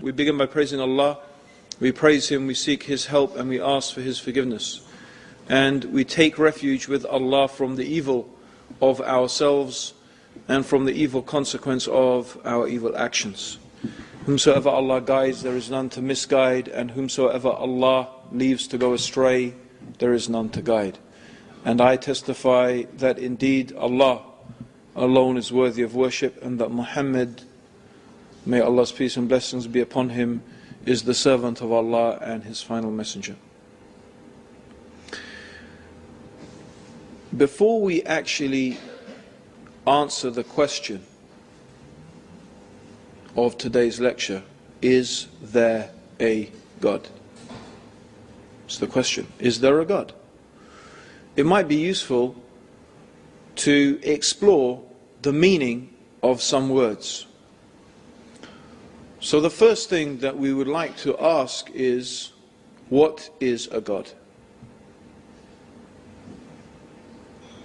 We begin by praising Allah. We praise Him, we seek His help, and we ask for His forgiveness. And we take refuge with Allah from the evil of ourselves and from the evil consequence of our evil actions. Whomsoever Allah guides, there is none to misguide, and whomsoever Allah leaves to go astray, there is none to guide. And I testify that indeed Allah alone is worthy of worship, and that Muhammad, may Allah's peace and blessings be upon him, is the servant of Allah and His final messenger. Before we actually answer the question of today's lecture, is there a God? It's the question. Is there a God? It might be useful to explore the meaning of some words. So the first thing that we would like to ask is, what is a God?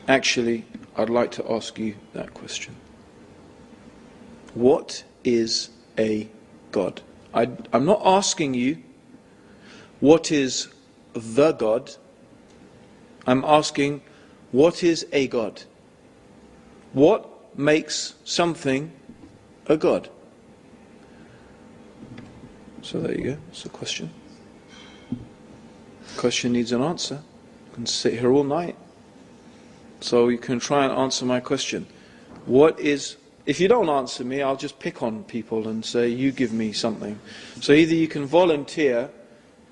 Actually, I'd like to ask you that question. What is a God? I'm not asking you, what is the God? I'm asking, what is a God? What makes something a God? So there you go, it's a question. Question needs an answer. You can sit here all night. So you can try and answer my question. What is, if you don't answer me, I'll just pick on people and say, you give me something. So either you can volunteer,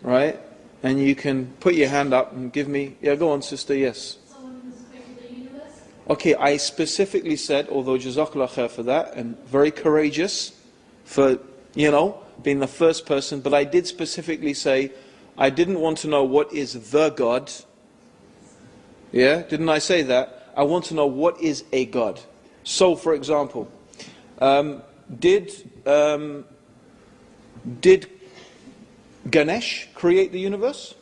right, and you can put your hand up and give me, yeah, go on sister, yes. Someone who's created the universe? Okay, I specifically said, although Jazakallah khair for that, and very courageous for, being the first person, but I did specifically say, I didn't want to know what is the God. Yeah, didn't I say that? I want to know what is a God. So, for example, did Ganesh create the universe?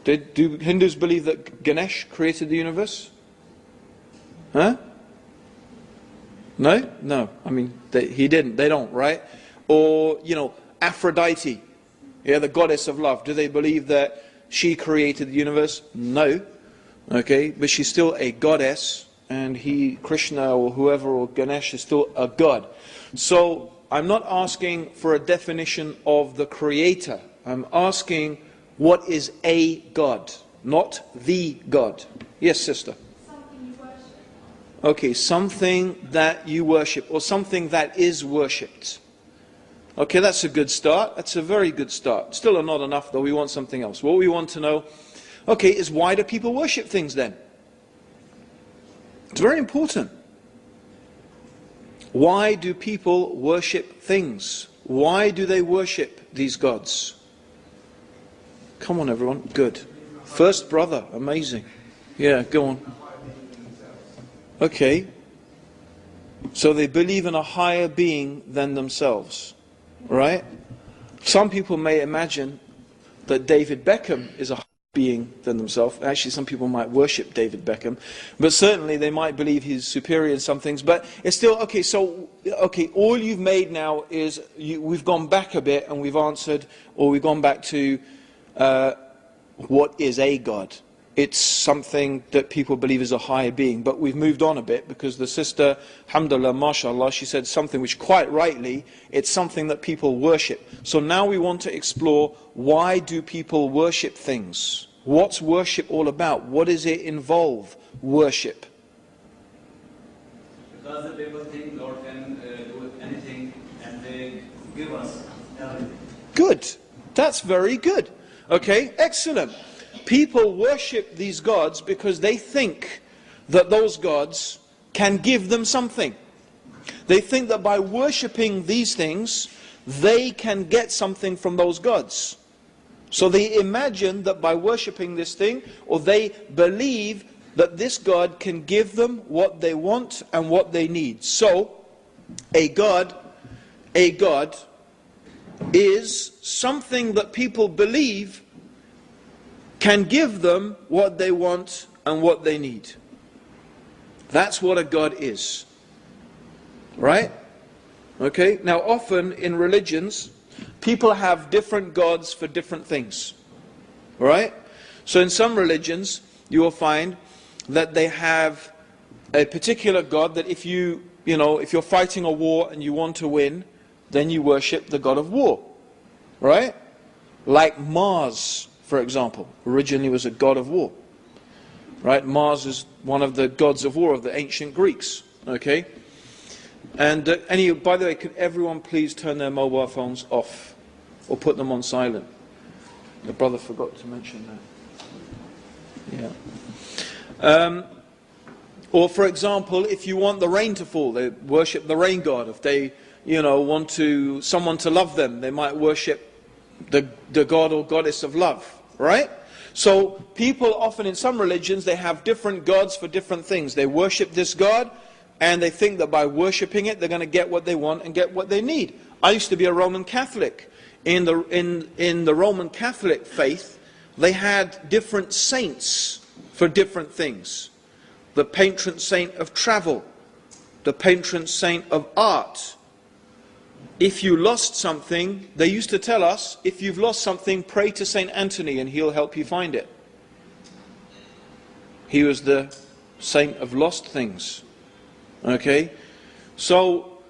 Do Hindus believe that Ganesh created the universe? Huh? No? No. I mean, he didn't. They don't, right? Or, Aphrodite, yeah, the goddess of love. Do they believe that she created the universe? No. Okay, but she's still a goddess, and Krishna or whoever, or Ganesh is still a god. So, I'm not asking for a definition of the creator. I'm asking, what is a God, not the God. Yes, sister? Something you worship. Okay, something that you worship, or something that is worshipped. Okay, that's a good start. That's a very good start. Still not enough, though. We want something else. What we want to know, okay, is why do people worship things then? It's very important. Why do people worship things? Why do they worship these gods? Come on, everyone. Good. First brother. Amazing. Yeah, go on. Okay. So they believe in a higher being than themselves. Right? Some people may imagine that David Beckham is a higher being than themselves. Actually, some people might worship David Beckham. But certainly they might believe he's superior in some things. But it's still, okay, so, all you've made now is, we've gone back a bit and we've answered, or we've gone back to, what is a God? It's something that people believe is a higher being. But we've moved on a bit because the sister, alhamdulillah, mashallah, she said something which quite rightly, it's something that people worship. So now we want to explore, why do people worship things? What's worship all about? What does it involve, worship? Because the people think God can do anything, and they give us everything. Good. That's very good. Okay, excellent. People worship these gods because they think that those gods can give them something. They think that by worshipping these things, they can get something from those gods. So they imagine that by worshipping this thing, or they believe that this God can give them what they want and what they need. So, a God is something that people believe can give them what they want and what they need. That's what a God is. Right? Okay? Now often in religions, people have different gods for different things. Right? So in some religions, you will find that they have a particular god that if if you're fighting a war and you want to win, then you worship the god of war. Right? Like Mars, for example, originally was a god of war. Right? Mars is one of the gods of war of the ancient Greeks. Okay? And by the way, could everyone please turn their mobile phones off or put them on silent? The brother forgot to mention that. Yeah. Or for example, if you want the rain to fall, they worship the rain god. If they, want someone to love them, they might worship the god or goddess of love. Right? So people often in some religions, they have different gods for different things. They worship this god, and they think that by worshipping it, they're going to get what they want and get what they need. I used to be a Roman Catholic. In the Roman Catholic faith, they had different saints for different things. The patron saint of travel, the patron saint of art. If you lost something, they used to tell us, if you've lost something, pray to Saint Anthony and he'll help you find it. He was the saint of lost things. Okay? So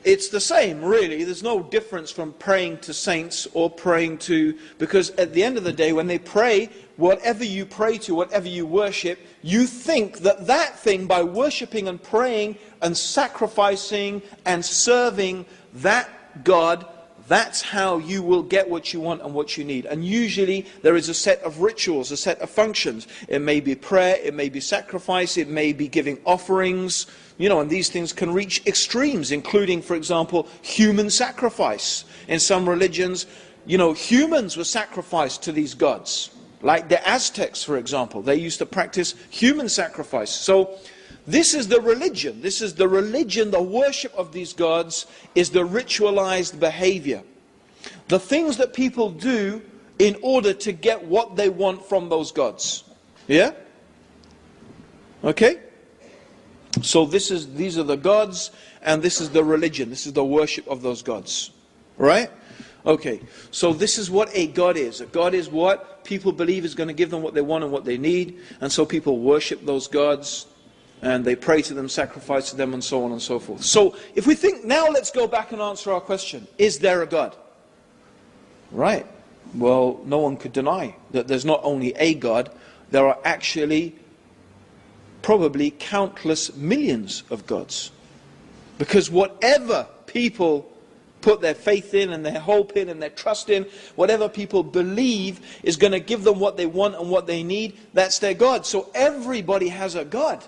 it's the same, really. There's no difference from praying to saints or praying to... Because at the end of the day, when they pray, whatever you pray to, whatever you worship, you think that that thing, by worshipping and praying and sacrificing and serving that God, that's how you will get what you want and what you need. And usually there is a set of rituals, a set of functions. It may be prayer, it may be sacrifice, it may be giving offerings, and these things can reach extremes, including, for example, human sacrifice. In some religions, humans were sacrificed to these gods. Like the Aztecs, for example, they used to practice human sacrifice. So this is the religion. This is the religion, the worship of these gods is the ritualized behavior. The things that people do in order to get what they want from those gods. Yeah? Okay? So these are the gods, and this is the religion. This is the worship of those gods. Right? Okay, so this is what a god is. A god is what people believe is going to give them what they want and what they need. And so people worship those gods, and they pray to them, sacrifice to them, and so on and so forth. So if we think, now let's go back and answer our question. Is there a God? Right. Well, no one could deny that there's not only a God, there are actually probably countless millions of gods. Because whatever people put their faith in and their hope in and their trust in, whatever people believe is going to give them what they want and what they need, that's their God. So everybody has a God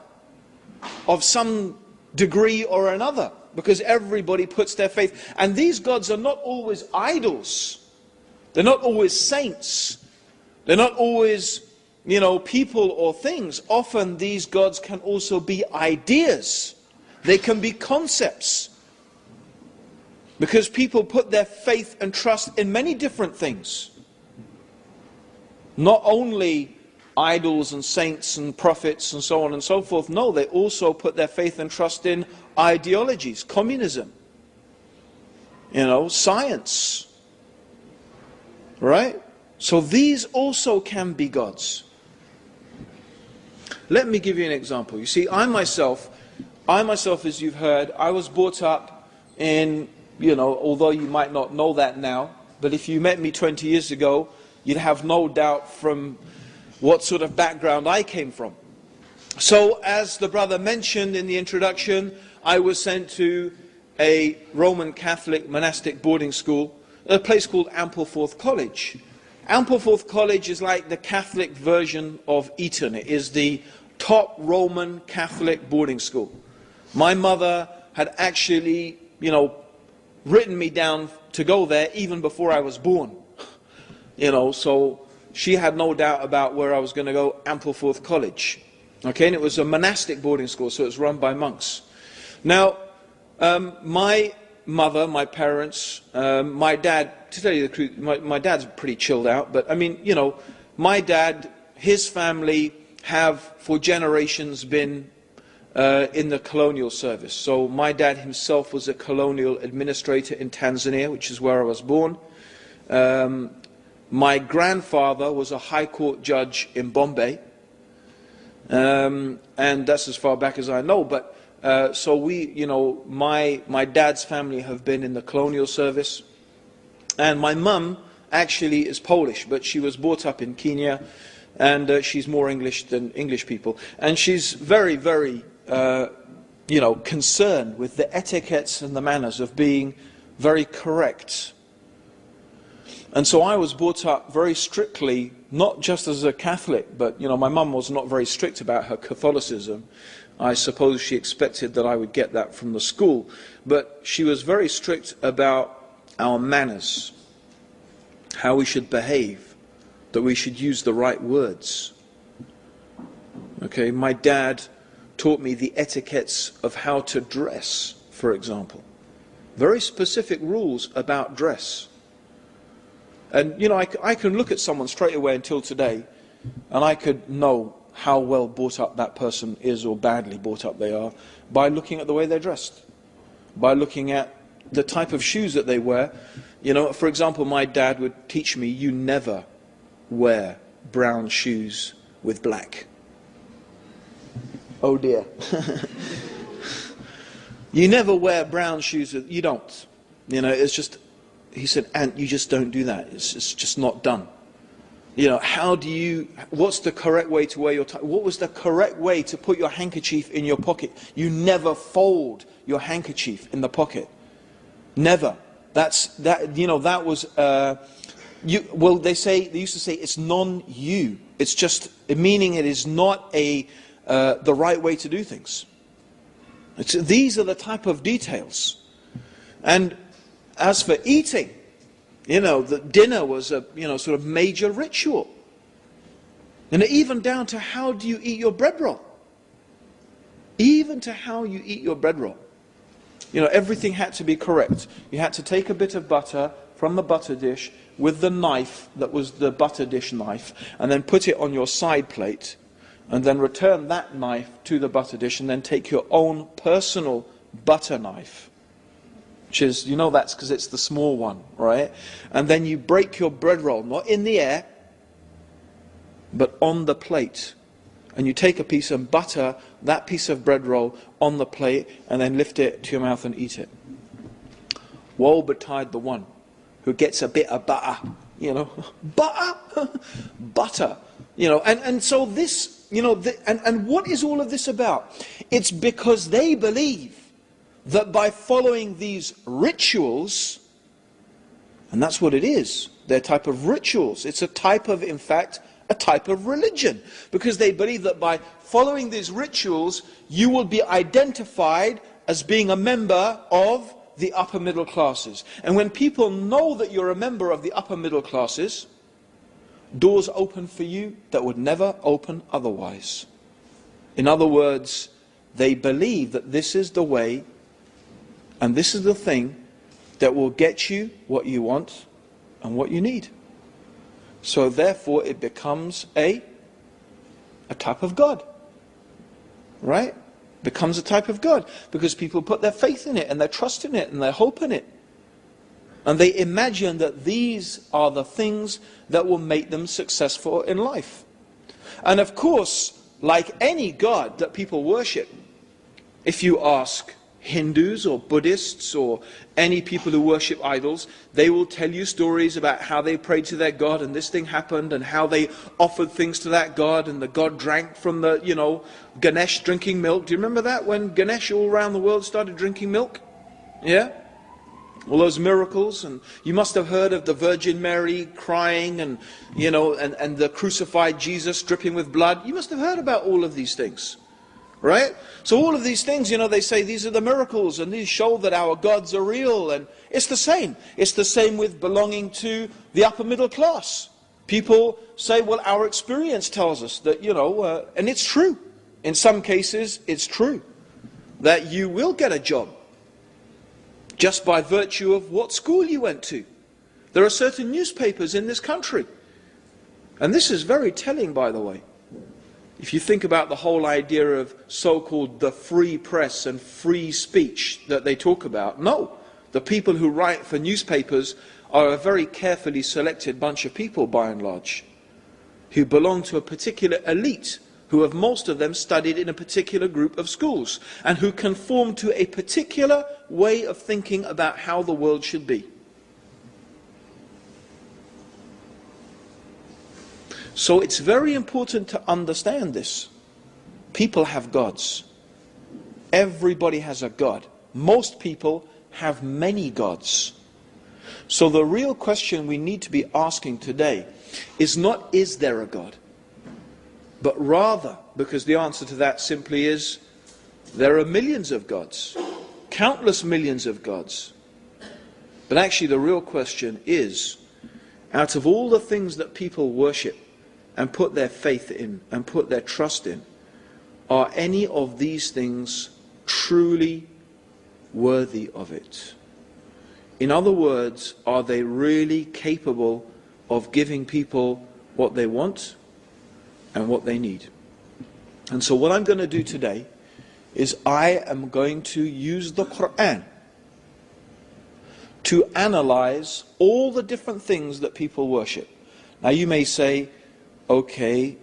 of some degree or another, because everybody puts their faith. And these gods are not always idols. They're not always saints. They're not always, people or things. Often these gods can also be ideas. They can be concepts. Because people put their faith and trust in many different things. Not only idols and saints and prophets and so on and so forth. No, they also put their faith and trust in ideologies, communism, science. Right? So these also can be gods. Let me give you an example. You see, I myself, as you've heard, I was brought up in, although you might not know that now, but if you met me 20 years ago, you'd have no doubt from what sort of background I came from. So, as the brother mentioned in the introduction, I was sent to a Roman Catholic monastic boarding school, a place called Ampleforth College. Ampleforth College is like the Catholic version of Eton. It is the top Roman Catholic boarding school. My mother had actually, written me down to go there even before I was born. So she had no doubt about where I was going to go, Ampleforth College. Okay, and it was a monastic boarding school, so it was run by monks. Now, my mother, my parents, my dad, to tell you the truth, my dad's pretty chilled out, but I mean, my dad, his family have for generations been in the colonial service. So my dad himself was a colonial administrator in Tanzania, which is where I was born. My grandfather was a high court judge in Bombay. And that's as far back as I know. But so my dad's family have been in the colonial service. And my mum actually is Polish, but she was brought up in Kenya. And she's more English than English people. And she's very, very, concerned with the etiquettes and the manners of being very correct. And so I was brought up very strictly, not just as a Catholic, but, my mum was not very strict about her Catholicism. I suppose she expected that I would get that from the school. But she was very strict about our manners, how we should behave, that we should use the right words. Okay, my dad taught me the etiquettes of how to dress, for example. Very specific rules about dress. And, I can look at someone straight away until today, and I could know how well brought up that person is or badly brought up they are by looking at the way they're dressed, by looking at the type of shoes that they wear. For example, my dad would teach me, you never wear brown shoes with black. Oh dear. You never wear brown shoes with, you don't. It's just, he said, Ant, you just don't do that. It's just not done. What's the correct way to wear your tie? What was the correct way to put your handkerchief in your pocket? You never fold your handkerchief in the pocket. Never. That was, they used to say it's non-you. It's just, meaning it is not the right way to do things. These are the type of details. And as for eating, the dinner was a, sort of major ritual. And even down to how do you eat your bread roll. Even to how you eat your bread roll. Everything had to be correct. You had to take a bit of butter from the butter dish with the knife that was the butter dish knife, and then put it on your side plate, and then return that knife to the butter dish, and then take your own personal butter knife, which is, that's because it's the small one, right? And then you break your bread roll, not in the air, but on the plate. And you take a piece and butter that piece of bread roll on the plate, and then lift it to your mouth and eat it. Woe betide the one who gets a bit of butter, butter, and so this, and what is all of this about? It's because they believe that by following these rituals, and that's what it is, they're type of rituals, it's a type of, in fact, a type of religion, because they believe that by following these rituals, you will be identified as being a member of the upper middle classes. And when people know that you're a member of the upper middle classes, doors open for you that would never open otherwise. In other words, they believe that this is the way and this is the thing that will get you what you want and what you need. So therefore it becomes a type of God. Right? Becomes a type of God. Because people put their faith in it and their trust in it and their hope in it. And they imagine that these are the things that will make them successful in life. And of course, like any God that people worship, if you ask Hindus or Buddhists or any people who worship idols, they will tell you stories about how they prayed to their God and this thing happened, and how they offered things to that God, and the God drank from the, Ganesh drinking milk. Do you remember that, when Ganesh all around the world started drinking milk? Yeah? All those miracles. And you must have heard of the Virgin Mary crying, and and the crucified Jesus dripping with blood. You must have heard about all of these things. Right? So all of these things, they say these are the miracles, and these show that our gods are real. And it's the same. It's the same with belonging to the upper middle class. People say, well, our experience tells us that, and it's true. In some cases, it's true that you will get a job just by virtue of what school you went to. There are certain newspapers in this country, and this is very telling, by the way. If you think about the whole idea of so-called the free press and free speech that they talk about, no. The people who write for newspapers are a very carefully selected bunch of people, by and large, who belong to a particular elite, who have most of them studied in a particular group of schools, and who conform to a particular way of thinking about how the world should be. So it's very important to understand this. People have gods. Everybody has a god. Most people have many gods. So the real question we need to be asking today is not, is there a God? But rather, because the answer to that simply is, there are millions of gods. Countless millions of gods. But actually the real question is, out of all the things that people worship and put their faith in and put their trust in, are any of these things truly worthy of it? In other words, are they really capable of giving people what they want and what they need? And so what I'm going to do today is I am going to use the Quran to analyze all the different things that people worship. Now you may say, okay,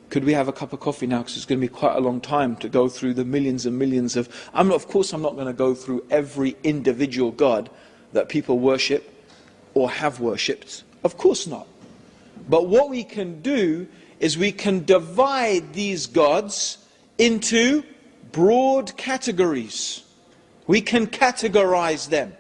could we have a cup of coffee now, because it's going to be quite a long time to go through the millions and millions of... Of course I'm not going to go through every individual god that people worship or have worshipped. Of course not. But what we can do is we can divide these gods into broad categories. We can categorize them.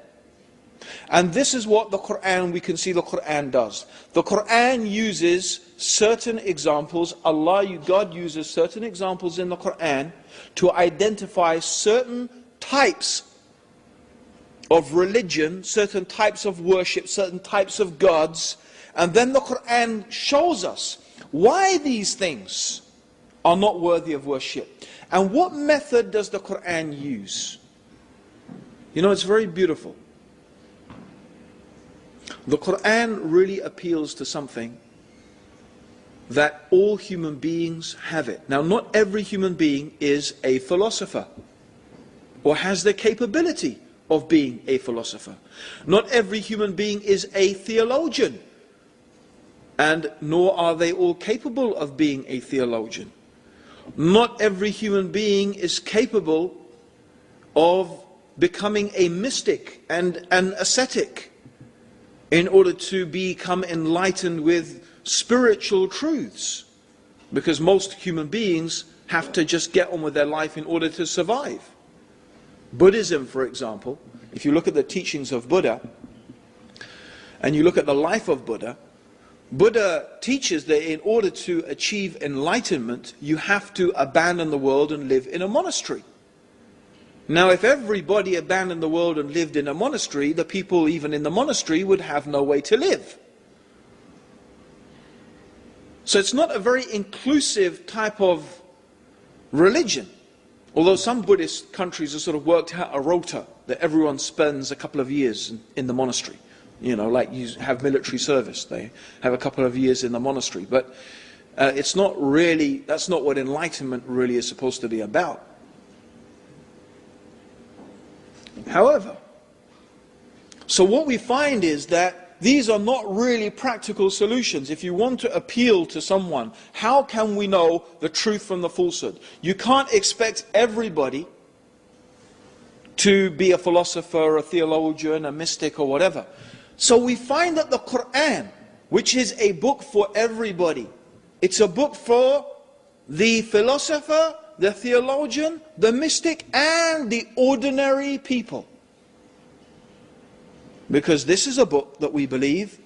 And this is what the Quran, we can see the Quran does. The Quran uses certain examples, God uses certain examples in the Quran to identify certain types of religion, certain types of worship, certain types of gods. And then the Quran shows us why these things are not worthy of worship. And what method does the Quran use? You know, it's very beautiful. The Quran really appeals to something that all human beings have it. Now, not every human being is a philosopher or has the capability of being a philosopher. Not every human being is a theologian, and nor are they all capable of being a theologian. Not every human being is capable of becoming a mystic and an ascetic in order to become enlightened with spiritual truths, because most human beings have to just get on with their life in order to survive. Buddhism, for example, if you look at the teachings of Buddha and you look at the life of Buddha, Buddha teaches that in order to achieve enlightenment, you have to abandon the world and live in a monastery. Now, if everybody abandoned the world and lived in a monastery, the people even in the monastery would have no way to live. So it's not a very inclusive type of religion. Although some Buddhist countries have sort of worked out a rota that everyone spends a couple of years in the monastery. You know, like you have military service, they have a couple of years in the monastery. But it's not really, that's not what enlightenment really is supposed to be about. However, so what we find is that these are not really practical solutions. If you want to appeal to someone, how can we know the truth from the falsehood? You can't expect everybody to be a philosopher, a theologian, a mystic or whatever. So we find that the Quran, which is a book for everybody, it's a book for the philosopher, the theologian, the mystic, and the ordinary people. Because this is a book that we believe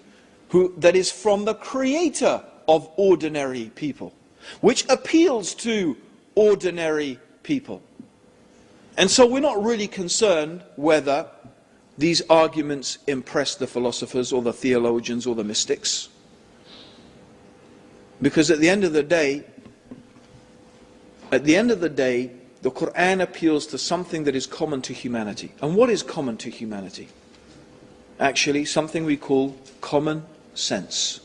that is from the creator of ordinary people, which appeals to ordinary people. And so we're not really concerned whether these arguments impress the philosophers or the theologians or the mystics. Because at the end of the day, the Quran appeals to something that is common to humanity. And what is common to humanity? Actually, something we call common sense.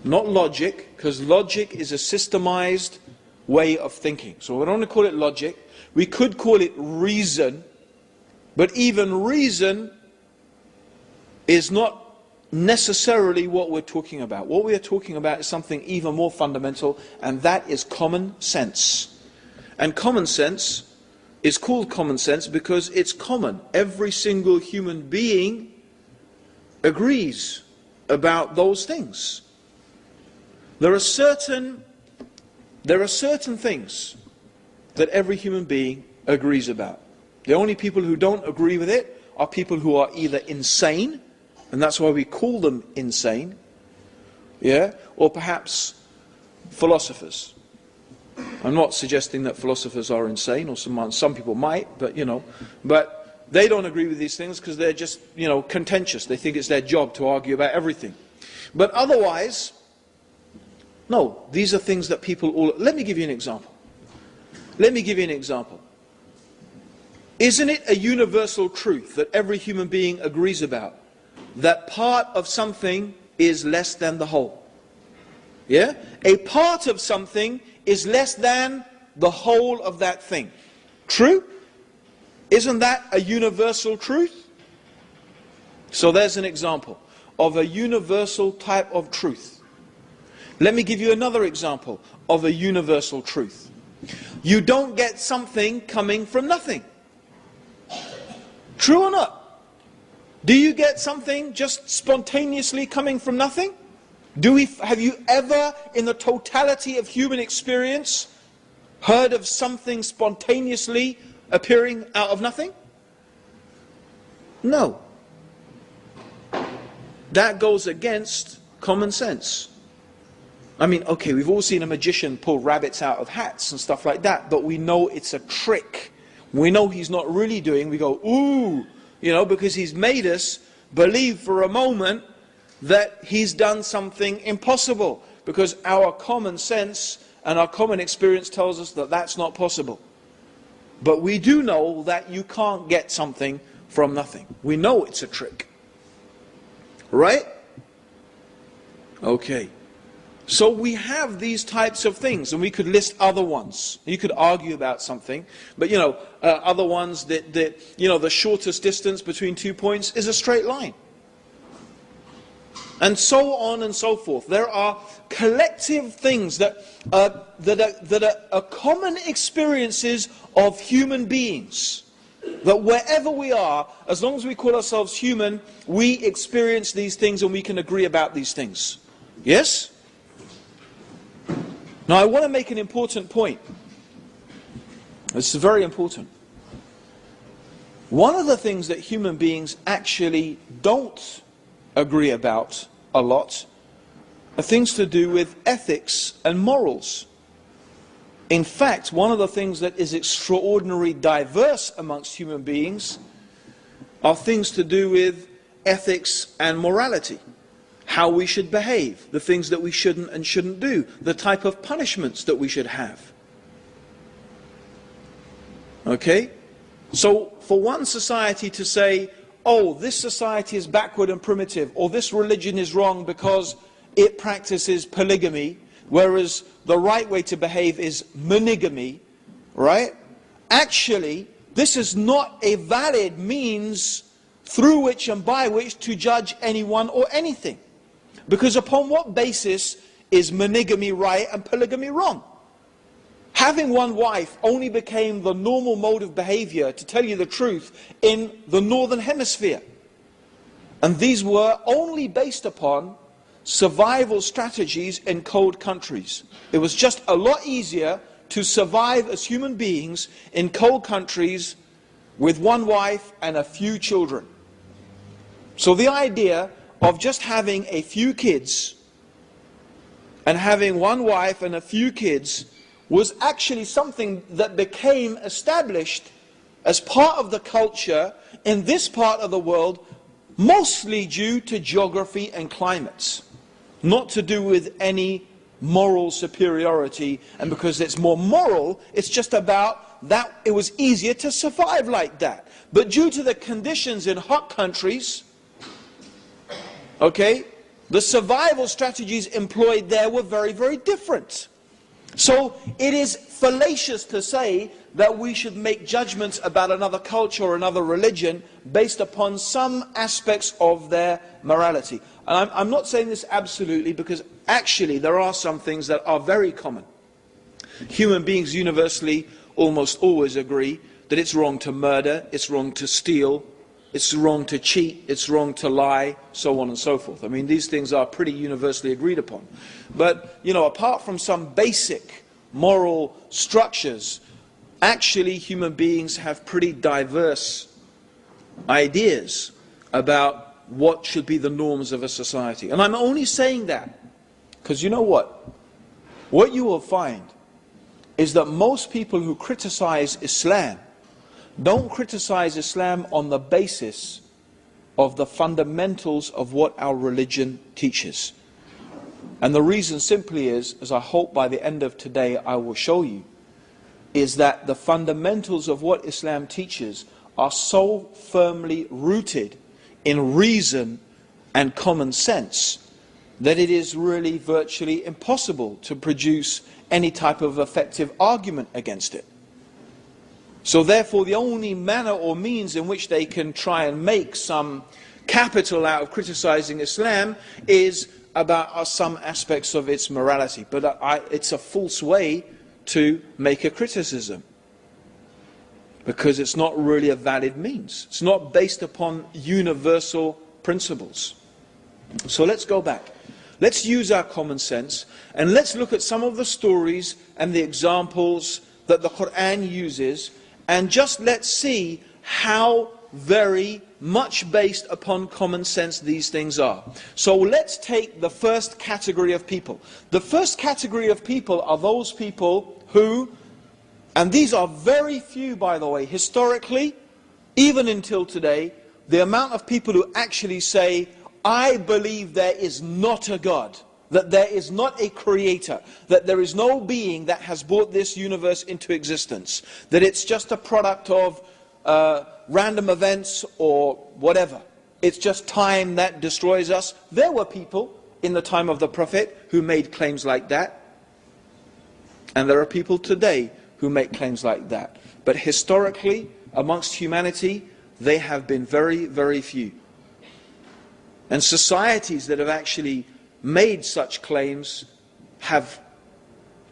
Not logic, because logic is a systemized way of thinking. So we don't want to call it logic. We could call it reason, but even reason is not necessarily what we're talking about. What we are talking about is something even more fundamental, and that is common sense. And common sense is called common sense because it's common. Every single human being agrees about those things. There are certain things that every human being agrees about. The only people who don't agree with it are people who are either insane, and that's why we call them insane, or perhaps philosophers. I'm not suggesting that philosophers are insane, or some people might, but but they don't agree with these things because they're just, contentious. They think it's their job to argue about everything. But otherwise, no, these are things that people all... Let me give you an example. Isn't it a universal truth that every human being agrees about that part of something is less than the whole? Yeah? A part of something is less than the whole of that thing. True? Isn't that a universal truth? So there's an example of a universal type of truth. Let me give you another example of a universal truth. You don't get something coming from nothing. True or not? Do you get something just spontaneously coming from nothing? Have you ever, in the totality of human experience, heard of something spontaneously appearing out of nothing? No. That goes against common sense. I mean, okay, we've all seen a magician pull rabbits out of hats and stuff like that, but we know it's a trick. We know he's not really doing, we go, ooh, because he's made us believe for a moment that he's done something impossible, because our common sense and our common experience tells us that that's not possible. But we do know that you can't get something from nothing. We know it's a trick. Right? Okay. So we have these types of things, and we could list other ones. You could argue about something, but other ones that the shortest distance between 2 points is a straight line. And so on and so forth. There are collective things that are common experiences of human beings. That wherever we are, as long as we call ourselves human, we experience these things and we can agree about these things. Yes? Now I want to make an important point. This is very important. One of the things that human beings actually don't agree about a lot are things to do with ethics and morals. In fact, one of the things that is extraordinarily diverse amongst human beings are things to do with ethics and morality. How we should behave, the things that we shouldn't and shouldn't do, the type of punishments that we should have. Okay? So for one society to say, oh, this society is backward and primitive, or this religion is wrong because it practices polygamy, whereas the right way to behave is monogamy, right? Actually, this is not a valid means through which and by which to judge anyone or anything. Because upon what basis is monogamy right and polygamy wrong? Having one wife only became the normal mode of behavior, to tell you the truth, in the northern hemisphere. And these were only based upon survival strategies in cold countries. It was just a lot easier to survive as human beings in cold countries with one wife and a few children. So the idea of just having a few kids and having one wife and a few kids was actually something that became established as part of the culture in this part of the world, mostly due to geography and climates, not to do with any moral superiority. And because it's more moral, it's just about that it was easier to survive like that. But due to the conditions in hot countries, okay, the survival strategies employed there were very, very different. So it is fallacious to say that we should make judgments about another culture or another religion based upon some aspects of their morality. And I'm not saying this absolutely, because actually there are some things that are very common. Human beings universally almost always agree that it's wrong to murder, it's wrong to steal, it's wrong to cheat, it's wrong to lie, so on and so forth. I mean, these things are pretty universally agreed upon. But, apart from some basic moral structures, actually human beings have pretty diverse ideas about what should be the norms of a society. And I'm only saying that because you know what? What you will find is that most people who criticize Islam don't criticize Islam on the basis of the fundamentals of what our religion teaches. And the reason simply is, as I hope by the end of today I will show you, is that the fundamentals of what Islam teaches are so firmly rooted in reason and common sense that it is really virtually impossible to produce any type of effective argument against it. So therefore the only manner or means in which they can try and make some capital out of criticizing Islam is about some aspects of its morality. But it's a false way to make a criticism, because it's not really a valid means. It's not based upon universal principles. So let's go back. Let's use our common sense and let's look at some of the stories and the examples that the Quran uses, and just let's see how very much based upon common sense these things are. So let's take the first category of people. The first category of people are those people who, and these are very few by the way, historically, even until today, the amount of people who actually say, I believe there is not a God, that there is not a creator, that there is no being that has brought this universe into existence, that it's just a product of random events or whatever. It's just time that destroys us. There were people in the time of the Prophet who made claims like that. And there are people today who make claims like that. But historically, amongst humanity, they have been very, very few. And societies that have actually made such claims have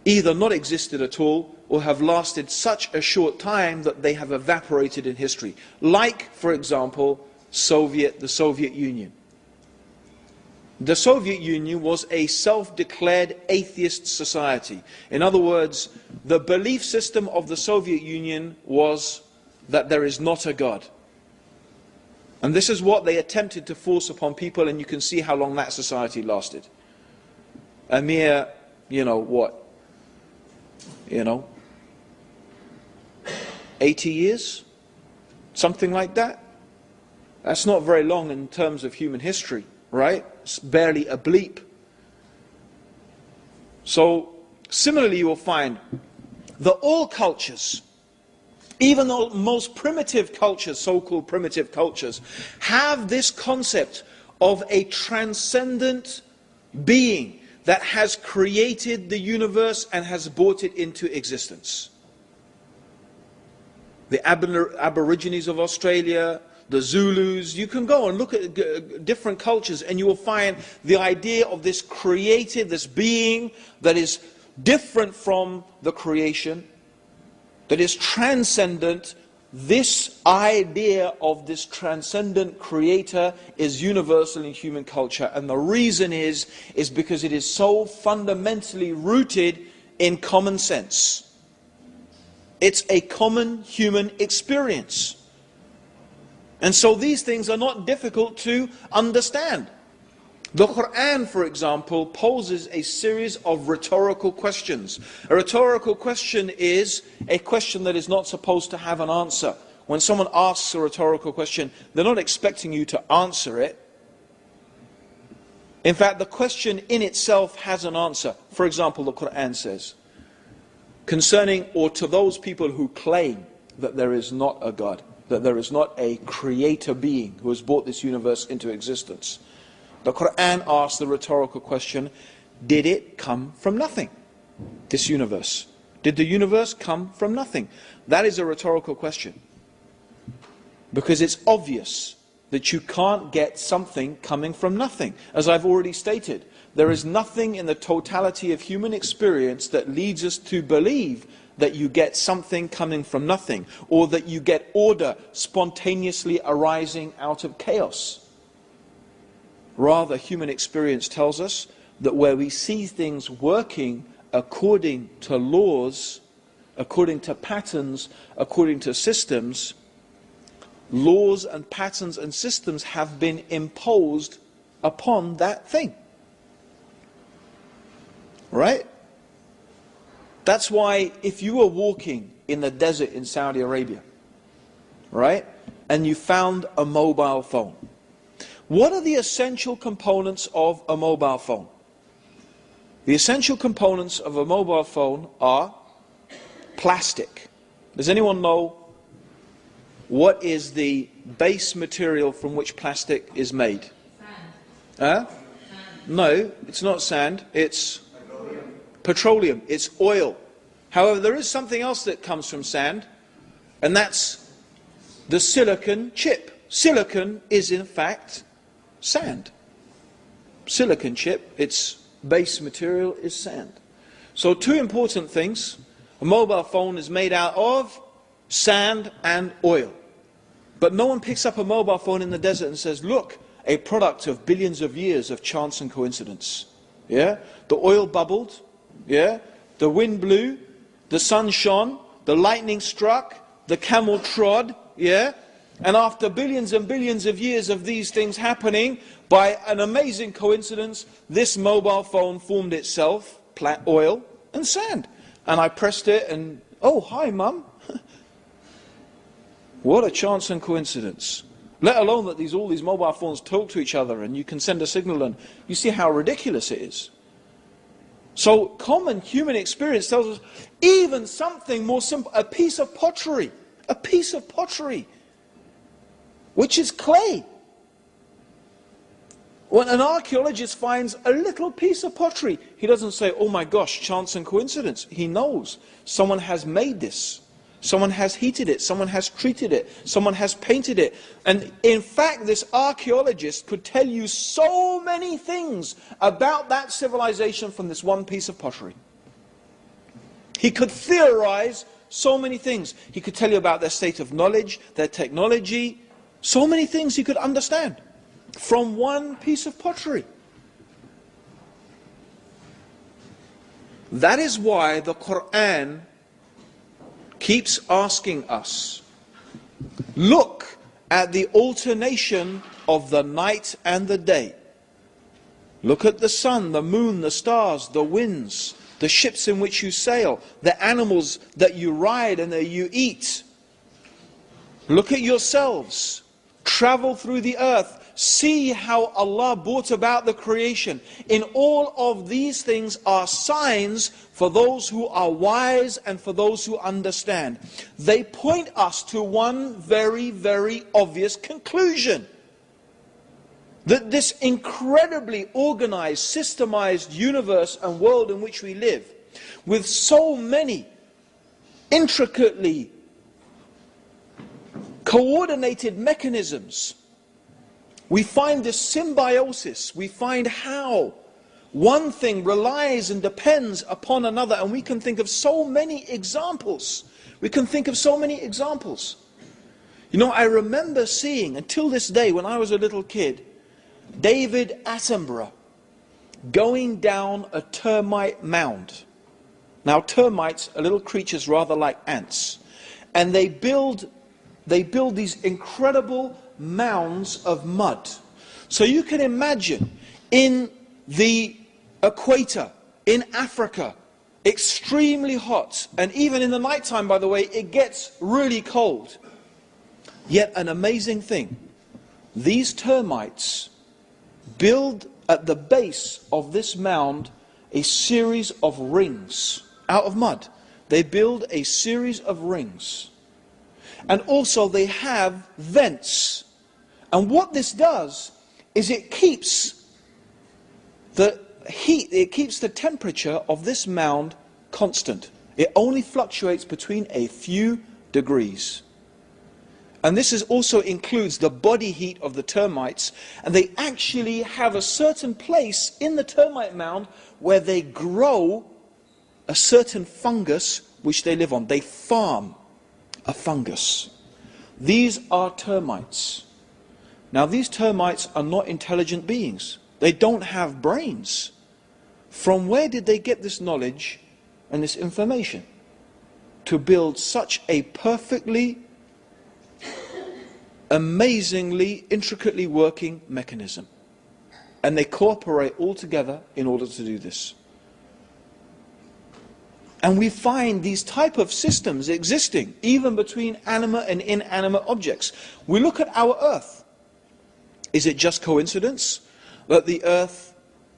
either not existed at all or have lasted such a short time that they have evaporated in history. Like, for example, the Soviet Union. The Soviet Union was a self-declared atheist society. In other words, the belief system of the Soviet Union was that there is not a God. And this is what they attempted to force upon people, and you can see how long that society lasted. A mere, 80 years? Something like that? That's not very long in terms of human history, right? It's barely a bleep. So, similarly you will find that all cultures, even the most primitive cultures, so-called primitive cultures, have this concept of a transcendent being that has created the universe and has brought it into existence. The Aborigines of Australia, the Zulus, you can go and look at different cultures and you will find the idea of this created, this being that is different from the creation, that is transcendent. This idea of this transcendent creator is universal in human culture, and the reason is because it is so fundamentally rooted in common sense. It's a common human experience. And so these things are not difficult to understand. The Quran, for example, poses a series of rhetorical questions. A rhetorical question is a question that is not supposed to have an answer. When someone asks a rhetorical question, they're not expecting you to answer it. In fact, the question in itself has an answer. For example, the Quran says, concerning or to those people who claim that there is not a God, that there is not a creator being who has brought this universe into existence. The Quran asks the rhetorical question, did it come from nothing? This universe. Did the universe come from nothing? That is a rhetorical question. Because it's obvious that you can't get something coming from nothing. As I've already stated, there is nothing in the totality of human experience that leads us to believe that you get something coming from nothing, or that you get order spontaneously arising out of chaos. Rather, human experience tells us that where we see things working according to laws, according to patterns, according to systems, laws and patterns and systems have been imposed upon that thing. Right? That's why if you were walking in the desert in Saudi Arabia, right, and you found a mobile phone, what are the essential components of a mobile phone? The essential components of a mobile phone are plastic. Does anyone know what is the base material from which plastic is made? Sand. No, it's not sand, it's petroleum, it's oil. However, there is something else that comes from sand, and that's the silicon chip. Silicon is in fact sand. Silicon chip, its base material is sand. So two important things. A mobile phone is made out of sand and oil. But no one picks up a mobile phone in the desert and says, look, a product of billions of years of chance and coincidence. Yeah? The oil bubbled, yeah? The wind blew, the sun shone, the lightning struck, the camel trod, yeah? And after billions and billions of years of these things happening, by an amazing coincidence, this mobile phone formed itself, oil and sand. And I pressed it and, oh, hi, Mum. What a chance and coincidence. Let alone that all these mobile phones talk to each other and you can send a signal, and you see how ridiculous it is. So common human experience tells us even something more simple, a piece of pottery, which is clay. When an archaeologist finds a little piece of pottery, he doesn't say, oh my gosh, chance and coincidence. He knows someone has made this. Someone has heated it, someone has treated it, someone has painted it. And in fact, this archaeologist could tell you so many things about that civilization from this one piece of pottery. He could theorize so many things. He could tell you about their state of knowledge, their technology, so many things he could understand from one piece of pottery. That is why the Quran keeps asking us, look at the alternation of the night and the day. Look at the sun, the moon, the stars, the winds, the ships in which you sail, the animals that you ride and that you eat. Look at yourselves. Travel through the earth. See how Allah brought about the creation. In all of these things are signs for those who are wise and for those who understand. They point us to one very, very obvious conclusion. That this incredibly organized, systemized universe and world in which we live, with so many intricately coordinated mechanisms, we find this symbiosis, we find how one thing relies and depends upon another, and we can think of so many examples. We can think of so many examples. You know, I remember seeing, until this day when I was a little kid, David Attenborough going down a termite mound. Now termites are little creatures rather like ants, and they build these incredible mounds of mud. So you can imagine in the equator, in Africa, extremely hot, and even in the nighttime, by the way, it gets really cold. Yet an amazing thing, these termites build at the base of this mound a series of rings out of mud. They build a series of rings. And also they have vents. And what this does is it keeps the heat, it keeps the temperature of this mound constant. It only fluctuates between a few degrees. And this also includes the body heat of the termites, and they actually have a certain place in the termite mound where they grow a certain fungus which they live on. They farm a fungus. These are termites. Now these termites are not intelligent beings. They don't have brains. From where did they get this knowledge and this information to build such a perfectly, amazingly, intricately working mechanism? And they cooperate all together in order to do this. And we find these type of systems existing even between animate and inanimate objects. We look at our Earth. Is it just coincidence that the Earth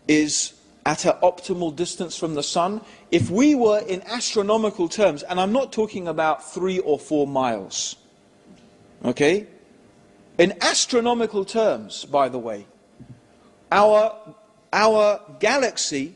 is at an optimal distance from the Sun? If we were in astronomical terms, and I'm not talking about 3 or 4 miles, okay? In astronomical terms, by the way, our galaxy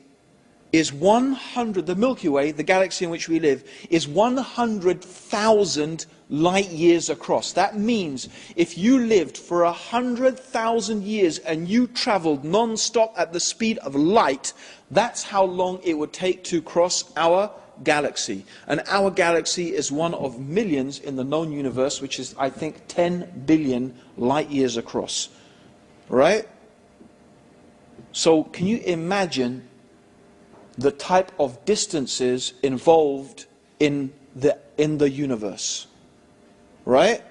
is 100, the Milky Way, the galaxy in which we live, is 100,000 light years across. That means if you lived for 100,000 years and you traveled non-stop at the speed of light, that's how long it would take to cross our galaxy. And our galaxy is one of millions in the known universe, which is, I think, 10 billion light years across. Right? So can you imagine the type of distances involved in the universe? Right?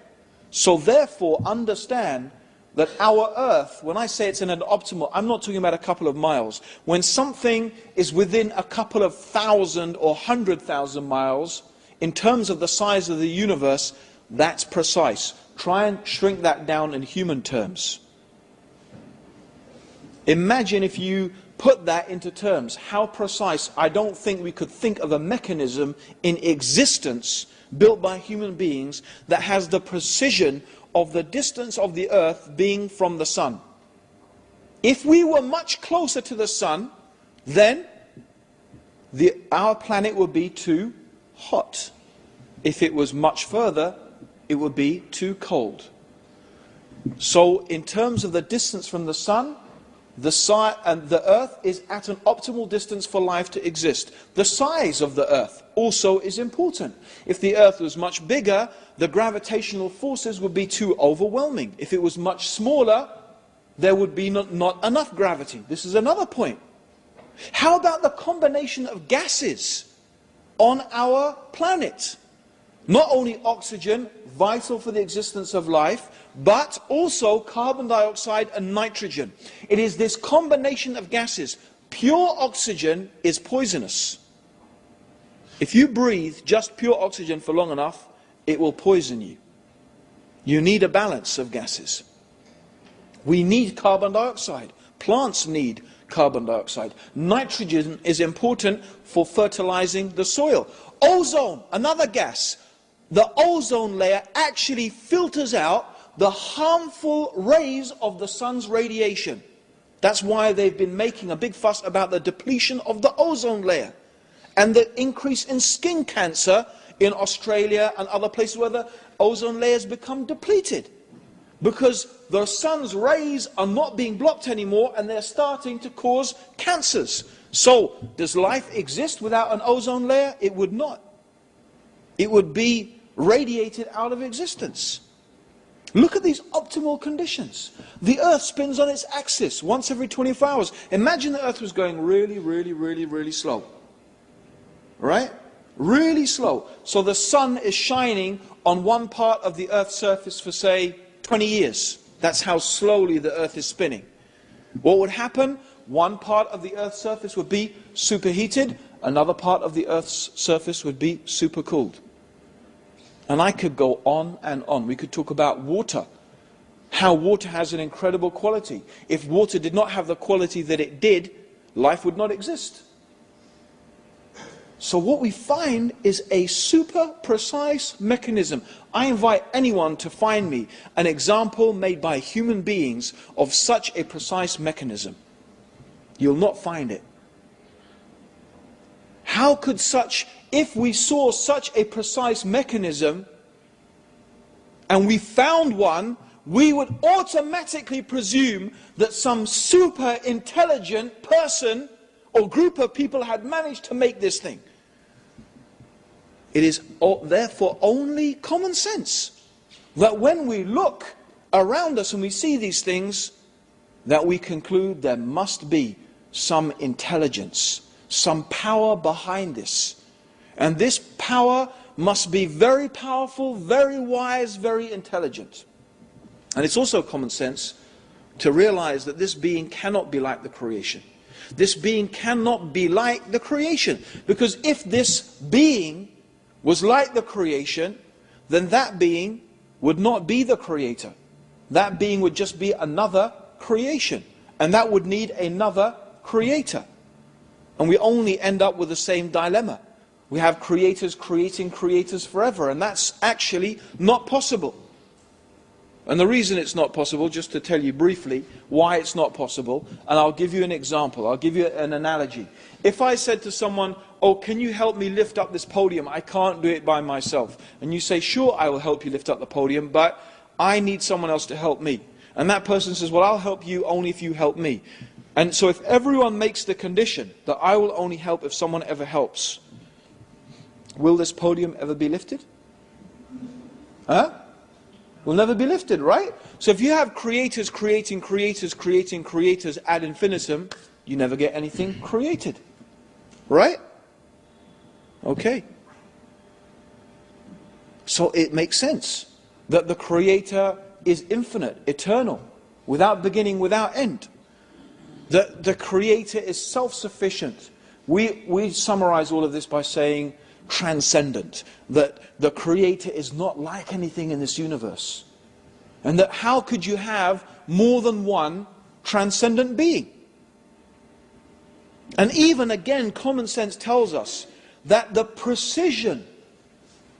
So therefore, understand that our Earth, when I say it's in an optimal, I'm not talking about a couple of miles. When something is within a couple of 1,000 or 100,000 miles, in terms of the size of the universe, that's precise. Try and shrink that down in human terms. Imagine if you put that into terms, how precise. I don't think we could think of a mechanism in existence built by human beings that has the precision of the distance of the Earth being from the Sun. If we were much closer to the Sun, then our planet would be too hot. If it was much further, it would be too cold. So in terms of the distance from the Sun, the Earth is at an optimal distance for life to exist. The size of the Earth also is important. If the Earth was much bigger, the gravitational forces would be too overwhelming. If it was much smaller, there would be not enough gravity. This is another point. How about the combination of gases on our planet? Not only oxygen, vital for the existence of life, but also carbon dioxide and nitrogen. It is this combination of gases. Pure oxygen is poisonous. If you breathe just pure oxygen for long enough, it will poison you. You need a balance of gases. We need carbon dioxide. Plants need carbon dioxide. Nitrogen is important for fertilizing the soil. Ozone, another gas. The ozone layer actually filters out the harmful rays of the sun's radiation. That's why they've been making a big fuss about the depletion of the ozone layer and the increase in skin cancer in Australia and other places where the ozone layers become depleted. Because the sun's rays are not being blocked anymore and they're starting to cause cancers. So, does life exist without an ozone layer? It would not. It would be radiated out of existence. Look at these optimal conditions. The Earth spins on its axis once every 24 hours. Imagine the Earth was going really slow. Right? Really slow. So the sun is shining on one part of the Earth's surface for, say, 20 years. That's how slowly the Earth is spinning. What would happen? One part of the Earth's surface would be superheated. Another part of the Earth's surface would be supercooled. And I could go on and on. We could talk about water. How water has an incredible quality. If water did not have the quality that it did, life would not exist. So what we find is a super precise mechanism. I invite anyone to find me an example made by human beings of such a precise mechanism. You'll not find it. How could if we saw such a precise mechanism and we found one, we would automatically presume that some super intelligent person or group of people had managed to make this thing. It is therefore only common sense that when we look around us and we see these things, that we conclude there must be some intelligence, some power behind this. And this power must be very powerful, very wise, very intelligent. And it's also common sense to realize that this being cannot be like the creation. This being cannot be like the creation. Because if this being was like the creation, then that being would not be the creator. That being would just be another creation. And that would need another creator. And we only end up with the same dilemma. We have creators creating creators forever, and that's actually not possible. And the reason it's not possible, just to tell you briefly why it's not possible, and I'll give you an example, I'll give you an analogy. If I said to someone, oh, can you help me lift up this podium? I can't do it by myself. And you say, sure, I will help you lift up the podium, but I need someone else to help me. And that person says, well, I'll help you only if you help me. And so if everyone makes the condition that I will only help if someone ever helps, will this podium ever be lifted? Huh? Will never be lifted, right? So if you have creators creating creators creating creators ad infinitum, you never get anything created. Right? Okay. So it makes sense that the creator is infinite, eternal, without beginning, without end. The creator is self-sufficient. We summarize all of this by saying transcendent, that the creator is not like anything in this universe. And that how could you have more than one transcendent being? And even again, common sense tells us that the precision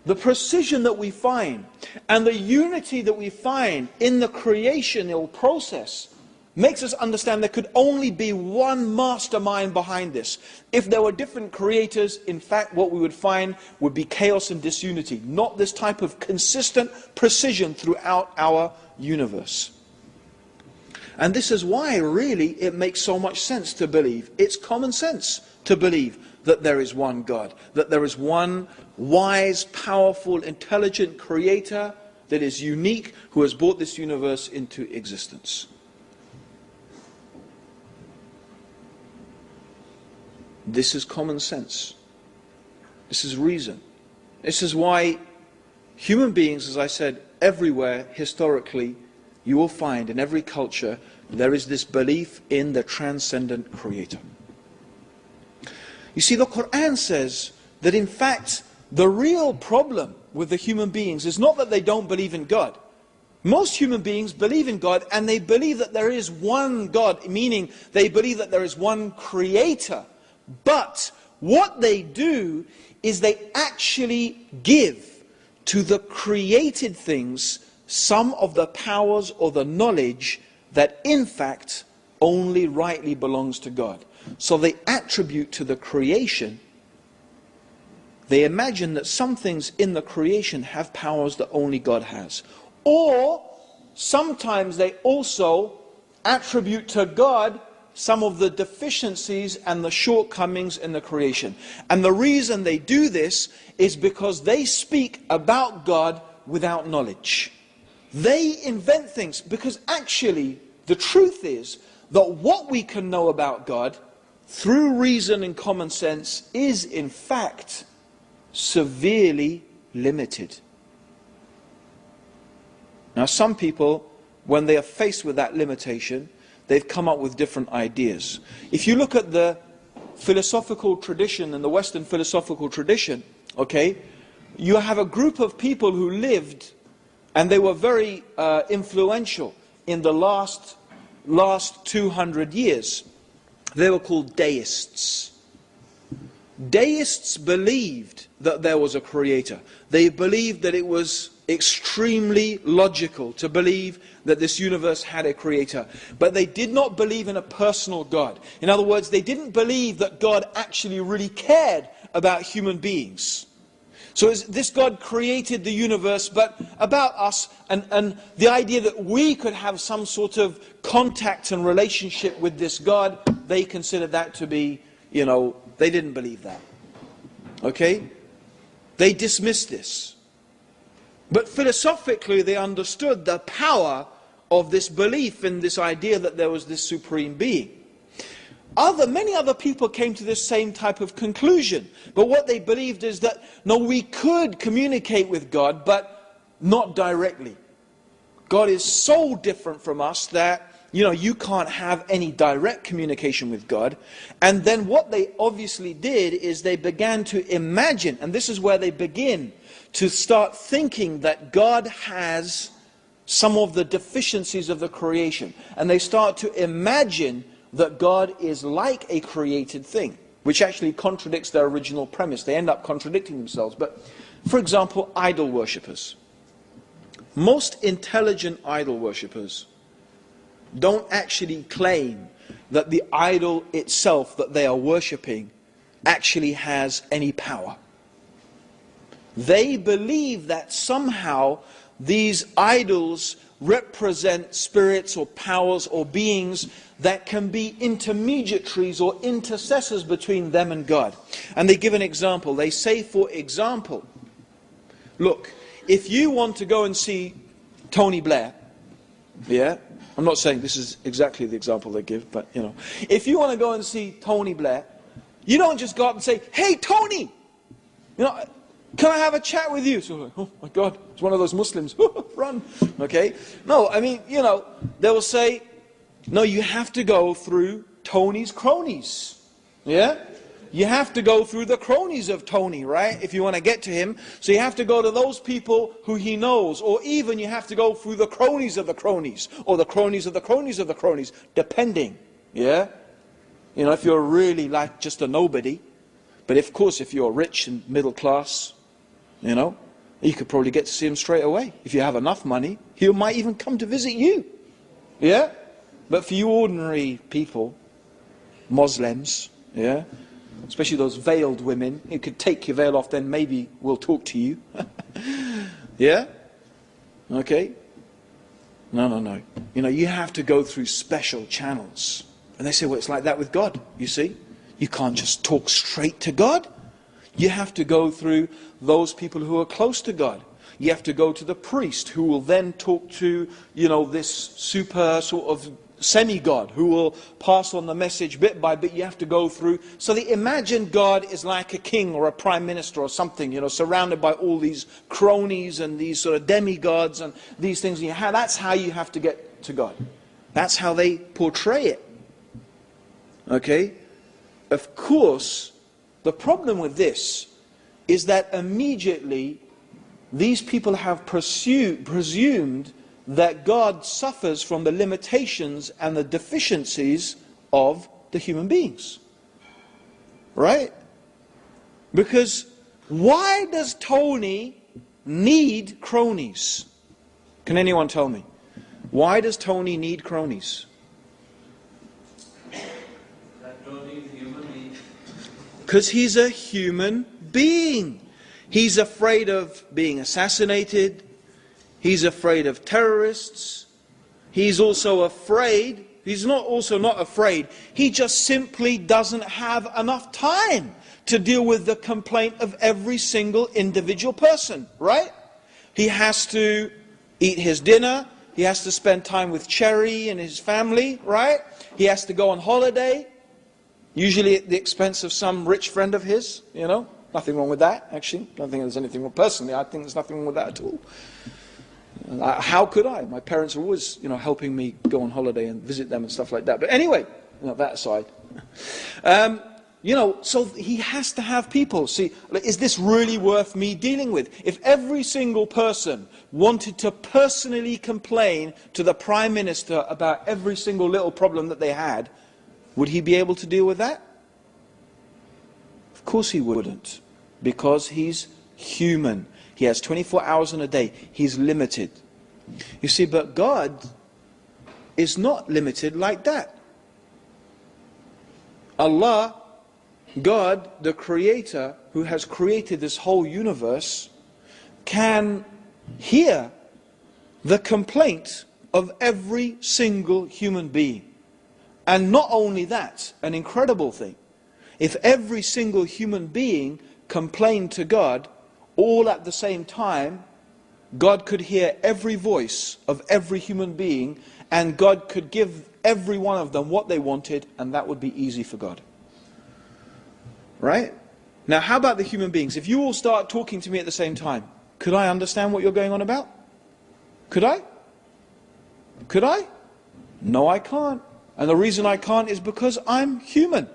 that we find and the unity that we find in the creational process makes us understand there could only be one mastermind behind this. If there were different creators, in fact, what we would find would be chaos and disunity, not this type of consistent precision throughout our universe. And this is why, really, it makes so much sense to believe. It's common sense to believe that there is one God, that there is one wise, powerful, intelligent creator that is unique, who has brought this universe into existence. This is common sense. This is reason. This is why human beings, as I said, everywhere, historically, you will find in every culture, there is this belief in the transcendent creator. You see, the Quran says that in fact, the real problem with the human beings is not that they don't believe in God. Most human beings believe in God, and they believe that there is one God, meaning they believe that there is one creator. But what they do is they actually give to the created things some of the powers or the knowledge that in fact only rightly belongs to God. So they attribute to the creation, they imagine that some things in the creation have powers that only God has. Or sometimes they also attribute to God some of the deficiencies and the shortcomings in the creation. And the reason they do this is because they speak about God without knowledge. They invent things because actually the truth is that what we can know about God through reason and common sense is in fact severely limited. Now some people, when they are faced with that limitation, they've come up with different ideas. If you look at the philosophical tradition and the Western philosophical tradition, okay, you have a group of people who lived and they were very influential in the last 200 years. They were called deists. Deists believed that there was a creator. They believed that it was extremely logical to believe that this universe had a creator. But they did not believe in a personal God. In other words, they didn't believe that God actually really cared about human beings. So this God created the universe, but about us, and the idea that we could have some sort of contact and relationship with this God, they considered that to be, they didn't believe that. Okay? They dismissed this. But philosophically they understood the power of this belief in this idea that there was this supreme being. Many other people came to this same type of conclusion. But what they believed is that, no, we could communicate with God, but not directly. God is so different from us that, you can't have any direct communication with God. And then what they obviously did is they began to imagine, and this is where they begin to start thinking that God has some of the deficiencies of the creation. And they start to imagine that God is like a created thing, which actually contradicts their original premise. They end up contradicting themselves. But, for example, idol worshippers. Most intelligent idol worshippers don't actually claim that the idol itself that they are worshipping actually has any power. They believe that somehow these idols represent spirits or powers or beings that can be intermediaries or intercessors between them and God. And they give an example. They say, for example, look, if you want to go and see Tony Blair, I'm not saying this is exactly the example they give, but if you want to go and see Tony Blair, you don't just go up and say, hey Tony, can I have a chat with you? So like, oh my God, it's one of those Muslims. Run. Okay? No, they will say, no, you have to go through Tony's cronies. Yeah? You have to go through the cronies of Tony, right? If you want to get to him. So you have to go to those people who he knows. Or even you have to go through the cronies of the cronies. Or the cronies of the cronies of the cronies. Depending. Yeah? If you're really like just a nobody. But of course, if you're rich and middle class, you could probably get to see him straight away. If you have enough money, he might even come to visit you. Yeah? But for you ordinary people, Muslims, especially those veiled women, you could take your veil off, then maybe we'll talk to you. Yeah? Okay? No. You have to go through special channels. And they say, well, it's like that with God, you see. You can't just talk straight to God. You have to go through those people who are close to God. You have to go to the priest who will then talk to, this super sort of semi-God who will pass on the message bit by bit. You have to go through. So they imagine God is like a king or a prime minister or something, surrounded by all these cronies and these sort of demigods and these things. That's how you have to get to God. That's how they portray it. Okay? Of course, the problem with this is that immediately these people have presumed that God suffers from the limitations and the deficiencies of the human beings. Right? Because why does Tony need cronies? Can anyone tell me? Why does Tony need cronies? Because he's a human being. He's afraid of being assassinated. He's afraid of terrorists. He's also afraid. He's not afraid. He just simply doesn't have enough time to deal with the complaint of every single individual person, right? He has to eat his dinner. He has to spend time with Cherry and his family, right? He has to go on holiday. Usually at the expense of some rich friend of his, Nothing wrong with that, actually. I don't think there's anything wrong. Personally, I think there's nothing wrong with that at all. How could I? My parents are always, helping me go on holiday and visit them and stuff like that. But anyway, that aside. So he has to have people. See, is this really worth me dealing with? If every single person wanted to personally complain to the Prime Minister about every single little problem that they had, would he be able to deal with that? Of course he wouldn't, because he's human. He has 24 hours in a day. He's limited. You see, but God is not limited like that. Allah God, the creator, who has created this whole universe, can hear the complaint of every single human being. And not only that, an incredible thing, if every single human being complained to God all at the same time, God could hear every voice of every human being, and God could give every one of them what they wanted, and that would be easy for God. Right? Now, how about the human beings? If you all start talking to me at the same time, could I understand what you're going on about? Could I? Could I? No, I can't. And the reason I can't is because I'm human.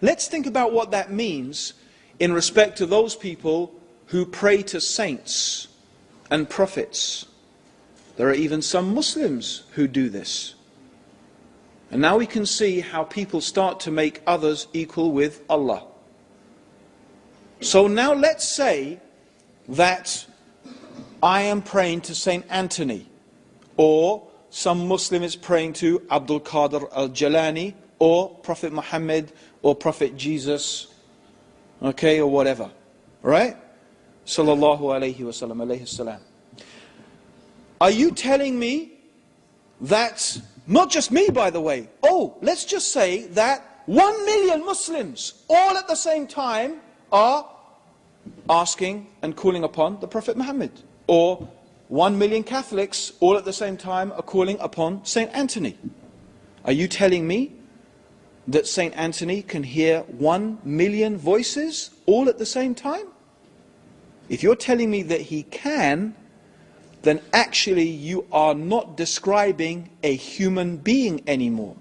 Let's think about what that means in respect to those people who pray to saints and prophets. There are even some Muslims who do this. And now we can see how people start to make others equal with Allah. So now let's say that I am praying to Saint Anthony, or some Muslim is praying to Abdul Qadir al-Jalani, or Prophet Muhammad, or Prophet Jesus, okay, or whatever, right? Sallallahu alayhi wa sallam, alayhi salam. Are you telling me that, not just me by the way, let's just say that 1 million Muslims all at the same time are asking and calling upon the Prophet Muhammad, or 1 million Catholics all at the same time are calling upon Saint Anthony? Are you telling me that Saint Anthony can hear 1 million voices all at the same time? If you're telling me that he can, then actually you are not describing a human being anymore.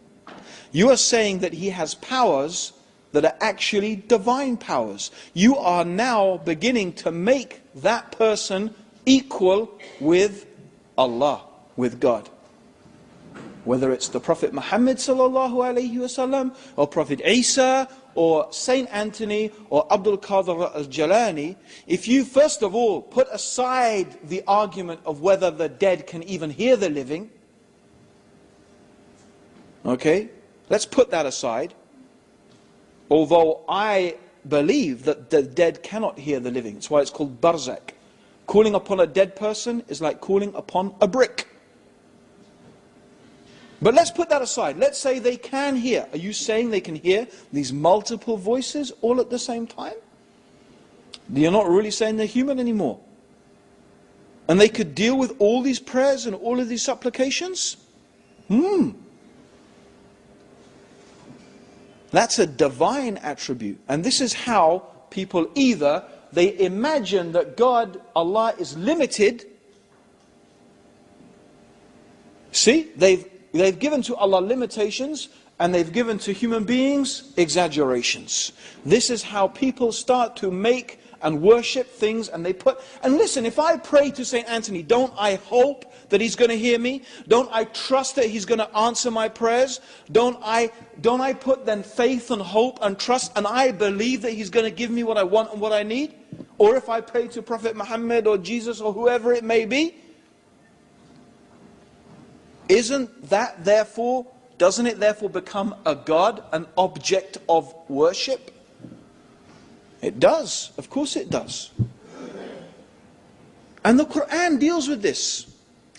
You are saying that he has powers that are actually divine powers. You are now beginning to make that person equal with Allah, with God. Whether it's the Prophet Muhammad sallallahu alaihi wasallam, or Prophet Isa, or Saint Anthony, or Abdul Qadir al-Jalani, if you first of all put aside the argument of whether the dead can even hear the living, okay, let's put that aside. Although I believe that the dead cannot hear the living. That's why it's called barzak. Calling upon a dead person is like calling upon a brick. But let's put that aside. Let's say they can hear. Are you saying they can hear these multiple voices all at the same time? You're not really saying they're human anymore. And they could deal with all these prayers and all of these supplications? That's a divine attribute. And this is how people either they imagine that God, Allah, is limited. See, they've given to Allah limitations, and they've given to human beings exaggerations. This is how people start to make and worship things, and listen, if I pray to Saint Anthony, don't I hope that he's going to hear me? Don't I trust that he's going to answer my prayers? Don't I put then faith and hope and trust, and I believe that he's going to give me what I want and what I need? Or if I pray to Prophet Muhammad or Jesus or whoever it may be, doesn't it therefore become a God, an object of worship? It does, of course it does. And the Quran deals with this.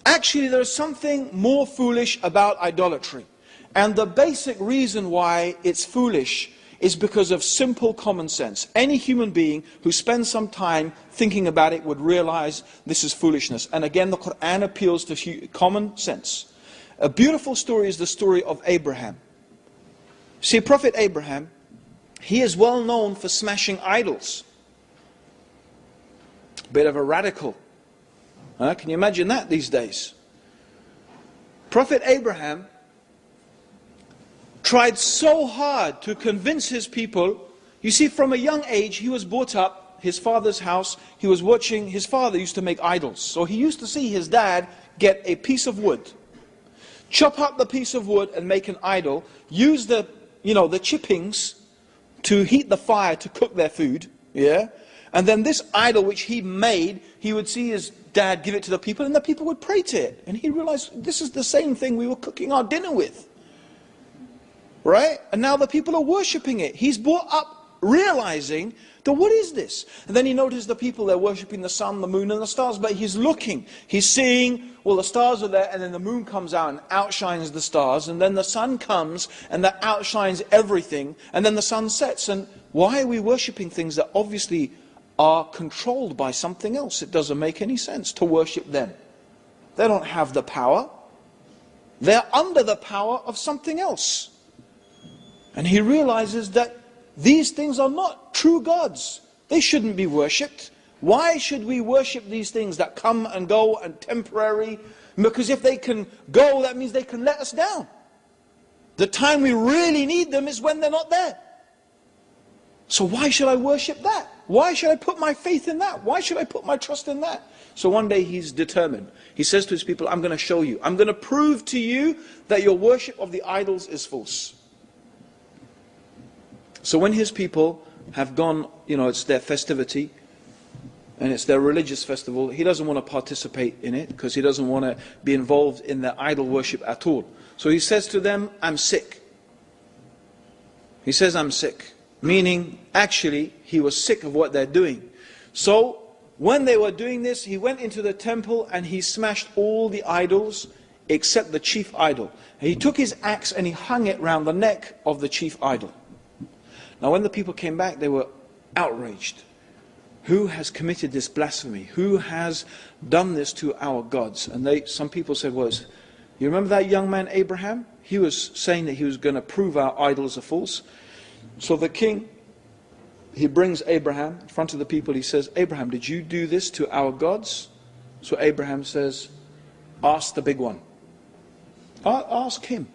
Actually, there is something more foolish about idolatry. And the basic reason why it's foolish is because of simple common sense. Any human being who spends some time thinking about it would realize this is foolishness. And again, the Quran appeals to common sense. A beautiful story is the story of Abraham. See, Prophet Abraham, he is well known for smashing idols. Bit of a radical. Can you imagine that these days? Prophet Abraham tried so hard to convince his people. You see, from a young age, he was brought up, his father's house. He was watching, his father used to make idols. So he used to see his dad get a piece of wood, chop up the piece of wood and make an idol, use the chippings to heat the fire to cook their food, yeah? And then this idol which he made, he would see his dad give it to the people, and the people would pray to it. And he realized, this is the same thing we were cooking our dinner with. right? And now the people are worshipping it. He's brought up realizing that what is this? And then he noticed the people, they're worshipping the sun, the moon and the stars, but he's looking, he's seeing, well, the stars are there, and then the moon comes out and outshines the stars, and then the sun comes and that outshines everything, and then the sun sets. And why are we worshipping things that obviously are controlled by something else? It doesn't make any sense to worship them. They don't have the power. They're under the power of something else. And he realizes that these things are not true gods. They shouldn't be worshipped. Why should we worship these things that come and go and temporary? Because if they can go, that means they can let us down. The time we really need them is when they're not there. So why should I worship that? Why should I put my faith in that? Why should I put my trust in that? So one day he's determined. He says to his people, I'm going to show you. I'm going to prove to you that your worship of the idols is false. So when his people have gone, it's their festivity, and it's their religious festival, he doesn't want to participate in it, because he doesn't want to be involved in their idol worship at all. So he says to them, I'm sick. He says, I'm sick. Meaning, actually, he was sick of what they're doing. So, when they were doing this, he went into the temple and he smashed all the idols except the chief idol. And he took his axe and he hung it round the neck of the chief idol. Now when the people came back, they were outraged. Who has committed this blasphemy? Who has done this to our gods? And some people said, well, you remember that young man Abraham? He was saying that he was going to prove our idols are false. So the king, he brings Abraham in front of the people. He says, Abraham, did you do this to our gods? So Abraham says, ask the big one. Ask him.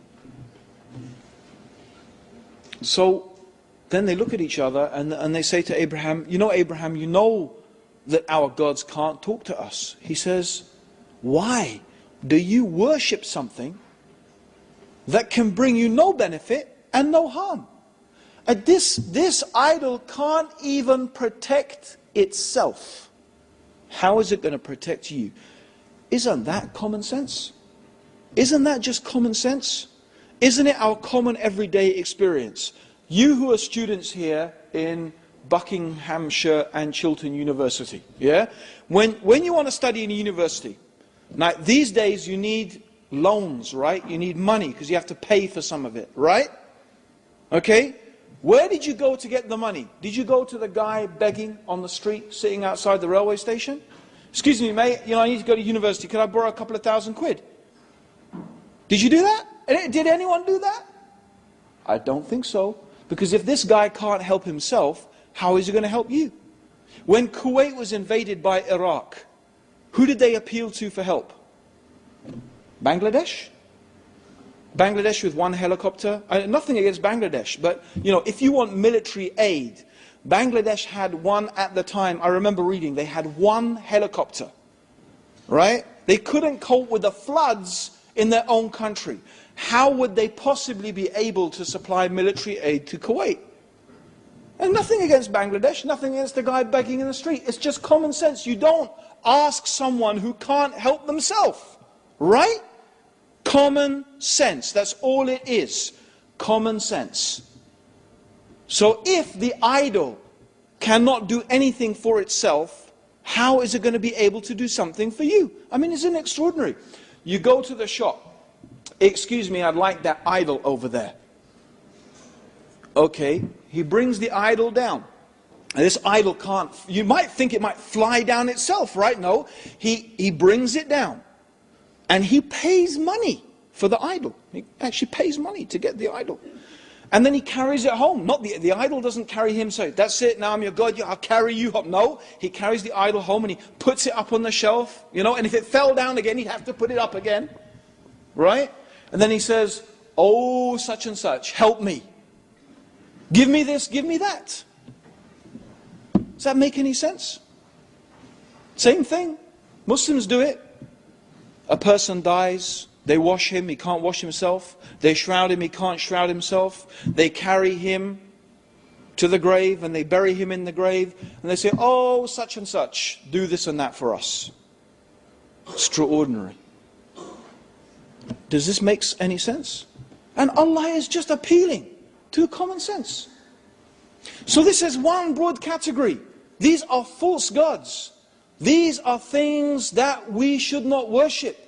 So then they look at each other and they say to Abraham, Abraham, you know that our gods can't talk to us. He says, why do you worship something that can bring you no benefit and no harm? This idol can't even protect itself. How is it going to protect you? Isn't that common sense? Isn't that just common sense? Isn't it our common everyday experience? You who are students here in Buckinghamshire and Chiltern University, yeah? When you want to study in a university, now these days you need loans, right? You need money because you have to pay for some of it, right? Okay? Where did you go to get the money? Did you go to the guy begging on the street, sitting outside the railway station? Excuse me, mate, I need to go to university. Could I borrow a couple of £1,000? Did you do that? Did anyone do that? I don't think so. Because if this guy can't help himself, how is he going to help you? When Kuwait was invaded by Iraq, who did they appeal to for help? Bangladesh? Bangladesh with one helicopter. Nothing against Bangladesh, but if you want military aid, Bangladesh had one at the time. I remember reading, they had one helicopter, right? They couldn't cope with the floods in their own country. How would they possibly be able to supply military aid to Kuwait? And nothing against Bangladesh, nothing against the guy begging in the street. It's just common sense. You don't ask someone who can't help themselves, right? Common sense, that's all it is. Common sense. So if the idol cannot do anything for itself, how is it going to be able to do something for you? I mean, isn't it extraordinary? You go to the shop. Excuse me, I'd like that idol over there. Okay, he brings the idol down. And this idol can't, you might think it might fly down itself, right? No, he brings it down. And he pays money for the idol. He actually pays money to get the idol. And then he carries it home. Not the idol doesn't carry him, so that's it, now I'm your God, I'll carry you home. No, he carries the idol home and he puts it up on the shelf, and if it fell down again, he'd have to put it up again. Right? And then he says, oh, such and such, help me. Give me this, give me that. Does that make any sense? Same thing. Muslims do it. A person dies, they wash him, he can't wash himself. They shroud him, he can't shroud himself. They carry him to the grave and they bury him in the grave. And they say, oh, such and such, do this and that for us. Extraordinary. Does this make any sense? And Allah is just appealing to common sense. So this is one broad category. These are false gods. These are things that we should not worship.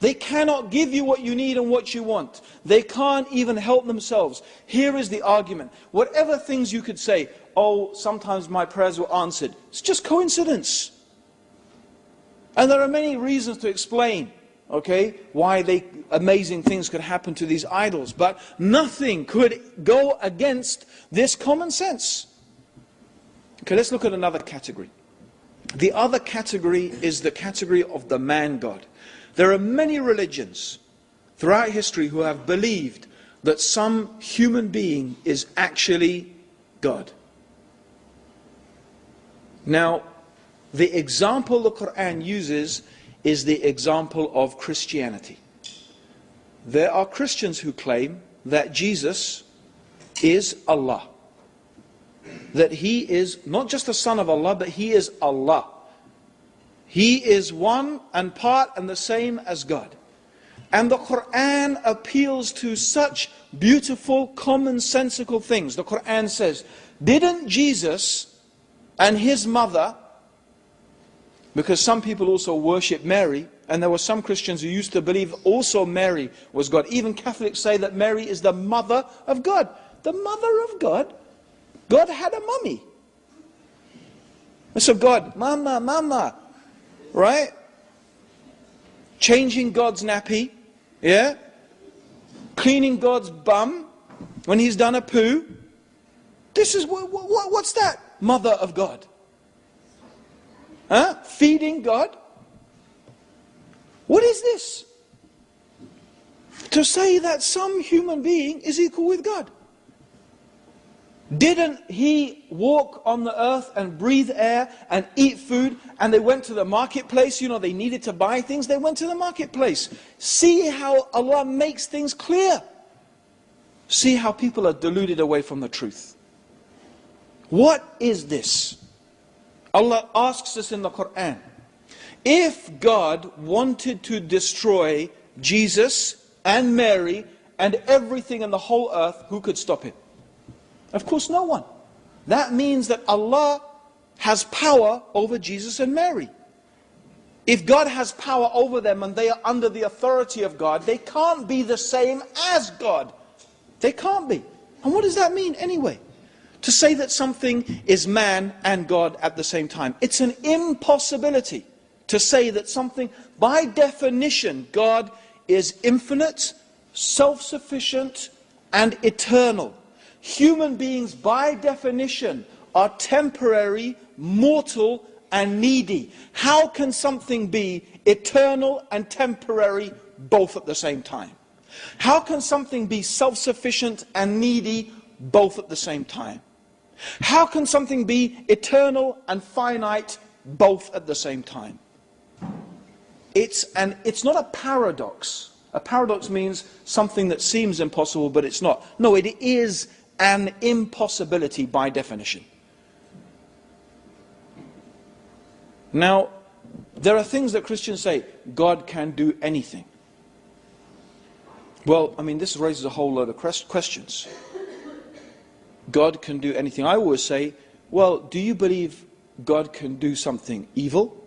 They cannot give you what you need and what you want. They can't even help themselves. Here is the argument. Whatever things you could say, oh, sometimes my prayers were answered. It's just coincidence. And there are many reasons to explain, okay, why amazing things could happen to these idols. But nothing could go against this common sense. Okay, let's look at another category. The other category is the category of the man God. There are many religions throughout history who have believed that some human being is actually God. Now, the example the Quran uses is the example of Christianity. There are Christians who claim that Jesus is Allah. That He is not just the Son of Allah, but He is Allah. He is one and part and the same as God. And the Quran appeals to such beautiful, commonsensical things. The Quran says, didn't Jesus and His mother, because some people also worship Mary, and there were some Christians who used to believe also Mary was God. Even Catholics say that Mary is the mother of God. The mother of God? God had a mummy. And so God, mama, mama, right? Changing God's nappy, yeah? Cleaning God's bum when He's done a poo. This is, what's that? Mother of God. Huh? Feeding God. What is this? To say that some human being is equal with God. Didn't He walk on the earth and breathe air and eat food? And they went to the marketplace, you know, they needed to buy things, they went to the marketplace. See how Allah makes things clear. See how people are deluded away from the truth. What is this? Allah asks us in the Quran, if God wanted to destroy Jesus and Mary and everything in the whole earth, who could stop it? Of course, no one. That means that Allah has power over Jesus and Mary. If God has power over them and they are under the authority of God, they can't be the same as God. They can't be. And what does that mean anyway? To say that something is man and God at the same time. It's an impossibility to say that something, by definition, God is infinite, self-sufficient, and eternal. Human beings, by definition, are temporary, mortal, and needy. How can something be eternal and temporary both at the same time? How can something be self-sufficient and needy both at the same time? How can something be eternal and finite both at the same time? It's not a paradox. A paradox means something that seems impossible, but it's not. No, it is an impossibility by definition. Now, there are things that Christians say, God can do anything. Well, I mean, this raises a whole load of questions. God can do anything. I always say, well, do you believe God can do something evil?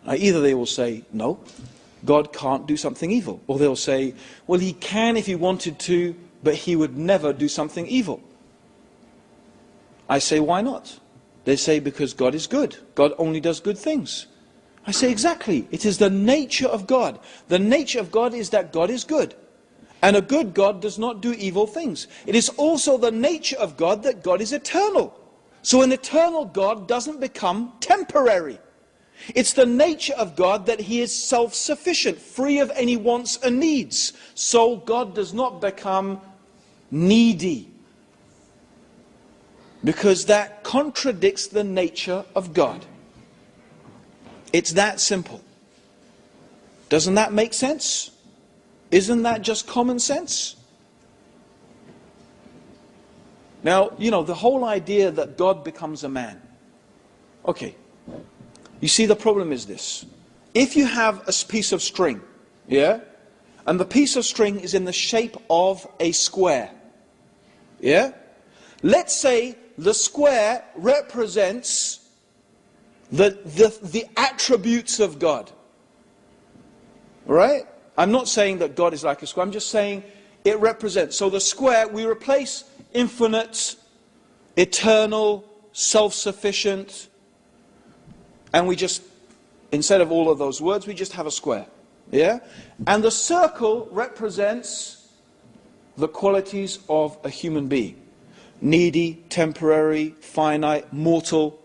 Either they will say, no, God can't do something evil. Or they'll say, well, He can if He wanted to, but He would never do something evil. I say, why not? They say, because God is good. God only does good things. I say, exactly. It is the nature of God. The nature of God is that God is good. And a good God does not do evil things. It is also the nature of God that God is eternal. So an eternal God doesn't become temporary. It's the nature of God that He is self-sufficient, free of any wants and needs. So God does not become needy. Because that contradicts the nature of God. It's that simple. Doesn't that make sense? Isn't that just common sense? Now, you know, the whole idea that God becomes a man. Okay. You see, the problem is this. If you have a piece of string, yeah, and the piece of string is in the shape of a square. Yeah? Let's say the square represents the attributes of God. Right? I'm not saying that God is like a square, I'm just saying it represents. So the square, we replace infinite, eternal, self-sufficient, and we just, instead of all of those words, we just have a square. Yeah? And the circle represents the qualities of a human being. Needy, temporary, finite, mortal.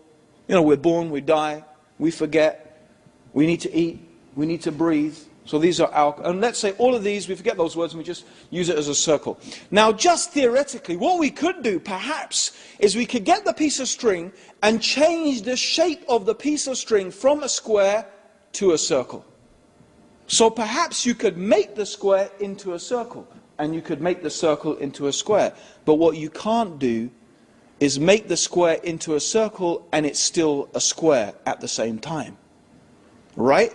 You know, we're born, we die, we forget, we need to eat, we need to breathe. So these are our, and let's say all of these, we forget those words and we just use it as a circle. Now just theoretically, what we could do perhaps is we could get the piece of string and change the shape of the piece of string from a square to a circle. So perhaps you could make the square into a circle and you could make the circle into a square. But what you can't do is make the square into a circle and it's still a square at the same time. Right?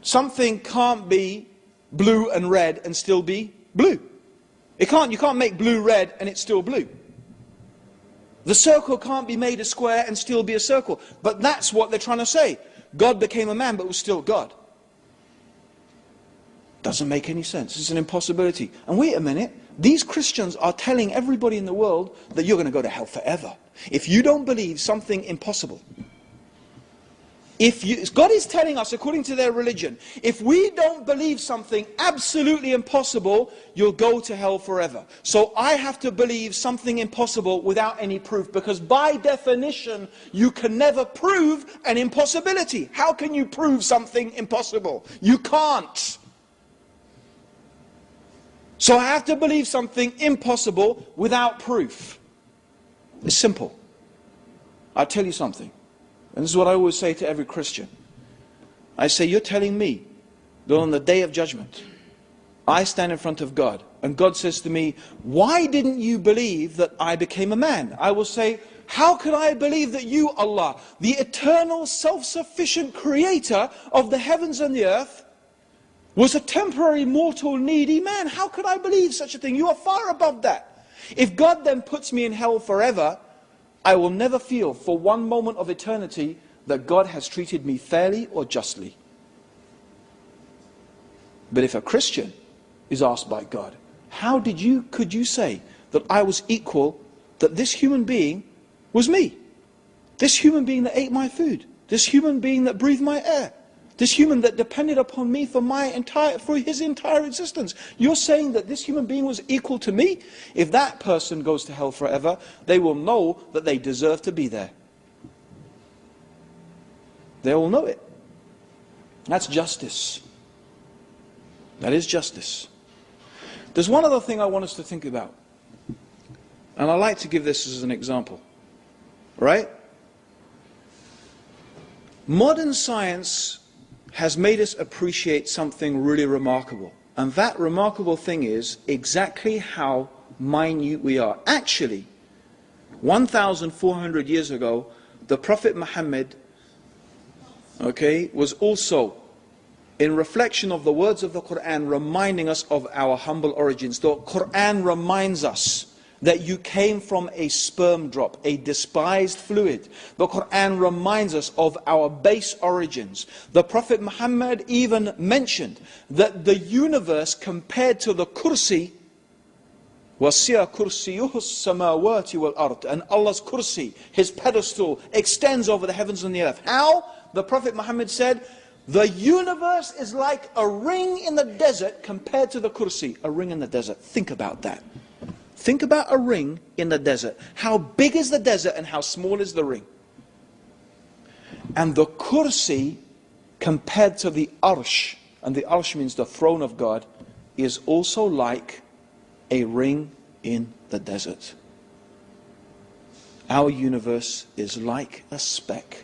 Something can't be blue and red and still be blue. You can't make blue red and it's still blue. The circle can't be made a square and still be a circle. But that's what they're trying to say. God became a man but was still God. Doesn't make any sense. It's an impossibility. And wait a minute, these Christians are telling everybody in the world that you're going to go to hell forever if you don't believe something impossible. God is telling us, according to their religion, if we don't believe something absolutely impossible, you'll go to hell forever. So I have to believe something impossible without any proof, because by definition, you can never prove an impossibility. How can you prove something impossible? You can't. So I have to believe something impossible without proof. It's simple. I'll tell you something. And this is what I always say to every Christian. I say, you're telling me that on the day of judgment, I stand in front of God, and God says to me, why didn't you believe that I became a man? I will say, how could I believe that you, Allah, the eternal, self-sufficient creator of the heavens and the earth, was a temporary, mortal, needy man? How could I believe such a thing? You are far above that. If God then puts me in hell forever, I will never feel for one moment of eternity that God has treated me fairly or justly. But if a Christian is asked by God, how could you say that I was equal, that this human being was me? This human being that ate my food, this human being that breathed my air, this human that depended upon me for his entire existence. You're saying that this human being was equal to me? If that person goes to hell forever, they will know that they deserve to be there. They will know it. That's justice. That is justice. There's one other thing I want us to think about. And I like to give this as an example. Right? Modern science has made us appreciate something really remarkable. And that remarkable thing is exactly how minute we are. Actually, 1,400 years ago, the Prophet Muhammad, was also, in reflection of the words of the Quran, reminding us of our humble origins. The Quran reminds us that you came from a sperm drop, a despised fluid. The Quran reminds us of our base origins. The Prophet Muhammad even mentioned that the universe compared to the kursi, وَسِيَ كُرْسِيُهُ السَّمَاوَاتِ وَالْأَرْضِ, and Allah's kursi, his pedestal, extends over the heavens and the earth. How? The Prophet Muhammad said, the universe is like a ring in the desert compared to the kursi. A ring in the desert. Think about that. Think about a ring in the desert. How big is the desert and how small is the ring? And the kursi compared to the arsh, and the arsh means the throne of God, is also like a ring in the desert. Our universe is like a speck.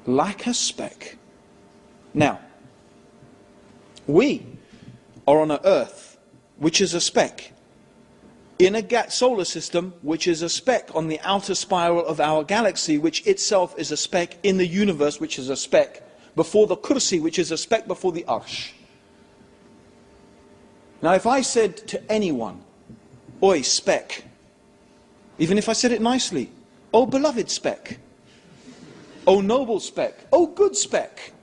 Like a speck. Now, we are on an earth which is a speck, in a solar system which is a speck on the outer spiral of our galaxy, which itself is a speck, in the universe which is a speck. before the kursi, which is a speck before the arsh. Now if I said to anyone, oi, speck, even if I said it nicely, oh beloved speck, oh noble speck, oh good speck.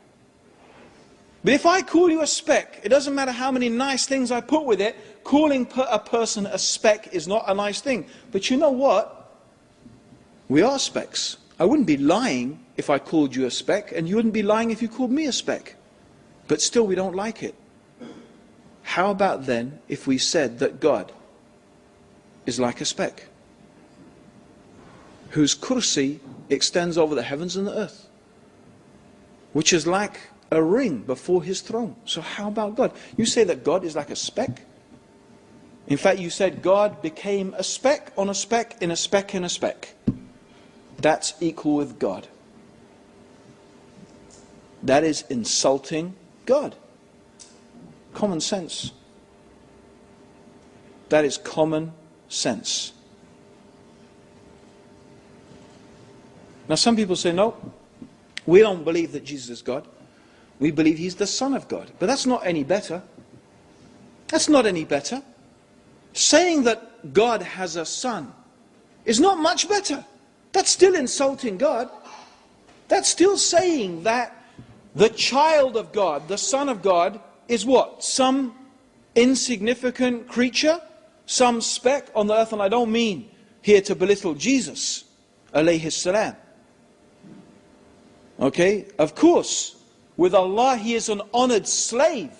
But if I call you a speck, it doesn't matter how many nice things I put with it, calling a person a speck is not a nice thing. But you know what? We are specks. I wouldn't be lying if I called you a speck, and you wouldn't be lying if you called me a speck. But still we don't like it. How about then if we said that God is like a speck, whose kursi extends over the heavens and the earth, which is like a ring before his throne. So how about God? You say that God is like a speck? In fact, you said God became a speck on a speck in a speck in a speck. That's equal with God. That is insulting God. Common sense. That is common sense. Now some people say, no, we don't believe that Jesus is God. We believe he's the Son of God. But that's not any better. That's not any better. Saying that God has a son is not much better. That's still insulting God. That's still saying that the child of God, the Son of God, is what? Some insignificant creature? Some speck on the earth? And I don't mean here to belittle Jesus, alayhi salam. Okay? Of course, with Allah he is an honored slave.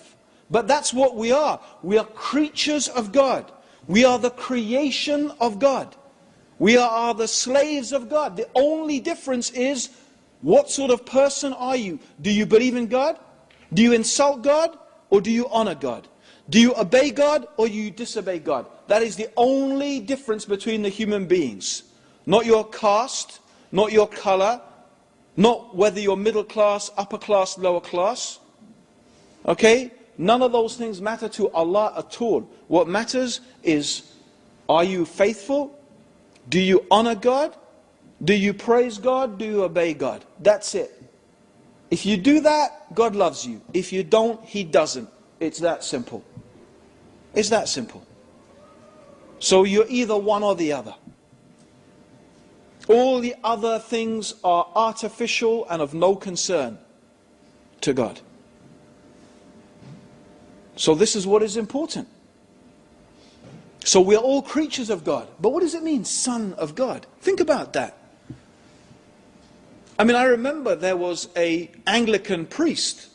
But that's what we are. We are creatures of God. We are the creation of God. We are the slaves of God. The only difference is, what sort of person are you? Do you believe in God? Do you insult God? Or do you honor God? Do you obey God or you disobey God? That is the only difference between the human beings. Not your caste, not your color, not whether you're middle class, upper class, lower class. Okay? None of those things matter to Allah at all. What matters is, are you faithful? Do you honor God? Do you praise God? Do you obey God? That's it. If you do that, God loves you. If you don't, he doesn't. It's that simple. It's that simple. So you're either one or the other. All the other things are artificial and of no concern to God. So this is what is important. So we're all creatures of God. But what does it mean, son of God? Think about that. I mean, I remember there was an Anglican priest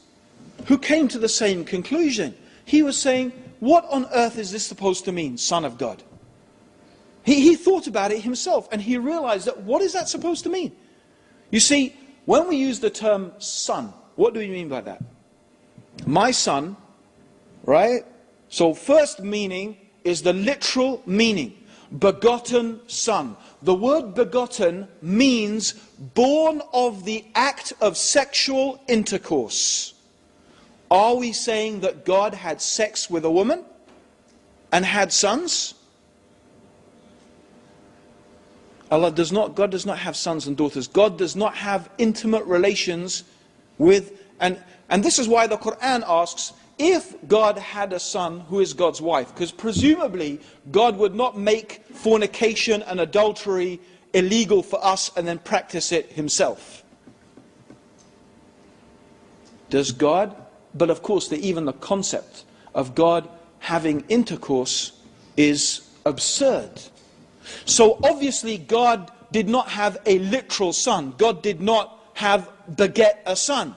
who came to the same conclusion. He was saying, what on earth is this supposed to mean, son of God? He thought about it himself and he realized that, what is that supposed to mean? You see, when we use the term son, what do we mean by that? My son, right? So first meaning is the literal meaning, begotten son. The word begotten means born of the act of sexual intercourse. Are we saying that God had sex with a woman and had sons? God does not have sons and daughters. God does not have intimate relations with, and this is why the Quran asks, if God had a son, who is God's wife? Because presumably God would not make fornication and adultery illegal for us and then practice it himself. Does God? But of course, even the concept of God having intercourse is absurd. So obviously God did not have a literal son. God did not beget a son.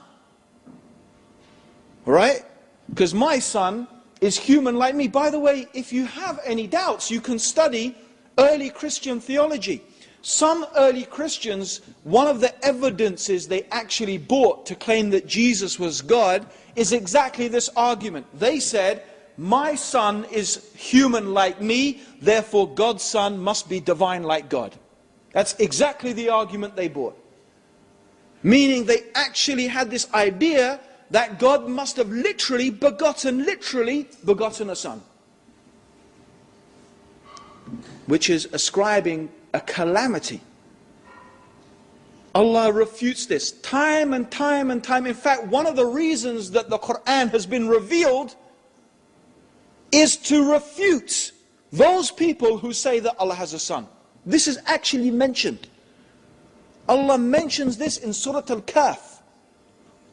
Right? Because my son is human like me. By the way, if you have any doubts, you can study early Christian theology. Some early Christians, one of the evidences they actually brought to claim that Jesus was God is exactly this argument. They said, my son is human like me, therefore God's son must be divine like God. That's exactly the argument they brought. Meaning they actually had this idea that God must have literally begotten a son. Which is ascribing a calamity Allah refutes this time and time and time. In fact, one of the reasons that the Quran has been revealed is to refute those people who say that Allah has a son. This is actually mentioned. Allah mentions this in Surah Al-Kahf.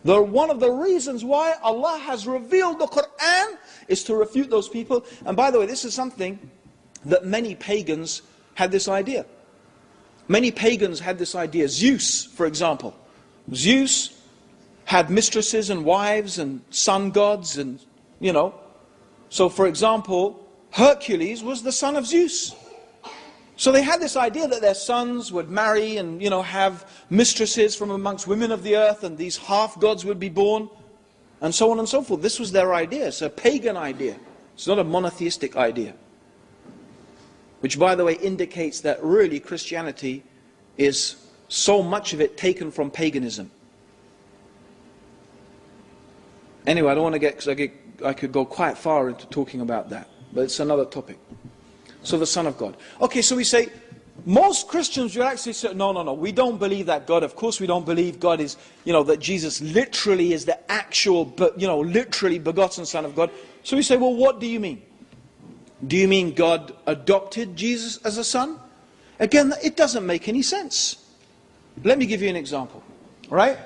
One of the reasons why Allah has revealed the Quran is to refute those people. And by the way, this is something that many pagans had this idea. Many pagans had this idea. Zeus, for example. Zeus had mistresses and wives and sun gods and, you know. So, for example, Hercules was the son of Zeus. So they had this idea that their sons would marry and, you know, have mistresses from amongst women of the earth, and these half-gods would be born, and so on and so forth. This was their idea. It's a pagan idea. It's not a monotheistic idea. Which, by the way, indicates that really Christianity is so much of it taken from paganism. Anyway, I don't want to get, because I could go quite far into talking about that. But it's another topic. So the Son of God. Okay, so we say, most Christians will actually say, no, we don't believe that God. Of course we don't believe God is, you know, that Jesus literally is the actual, you know, literally begotten Son of God. So we say, well, what do you mean? Do you mean God adopted Jesus as a son? Again, it doesn't make any sense. Let me give you an example. Right?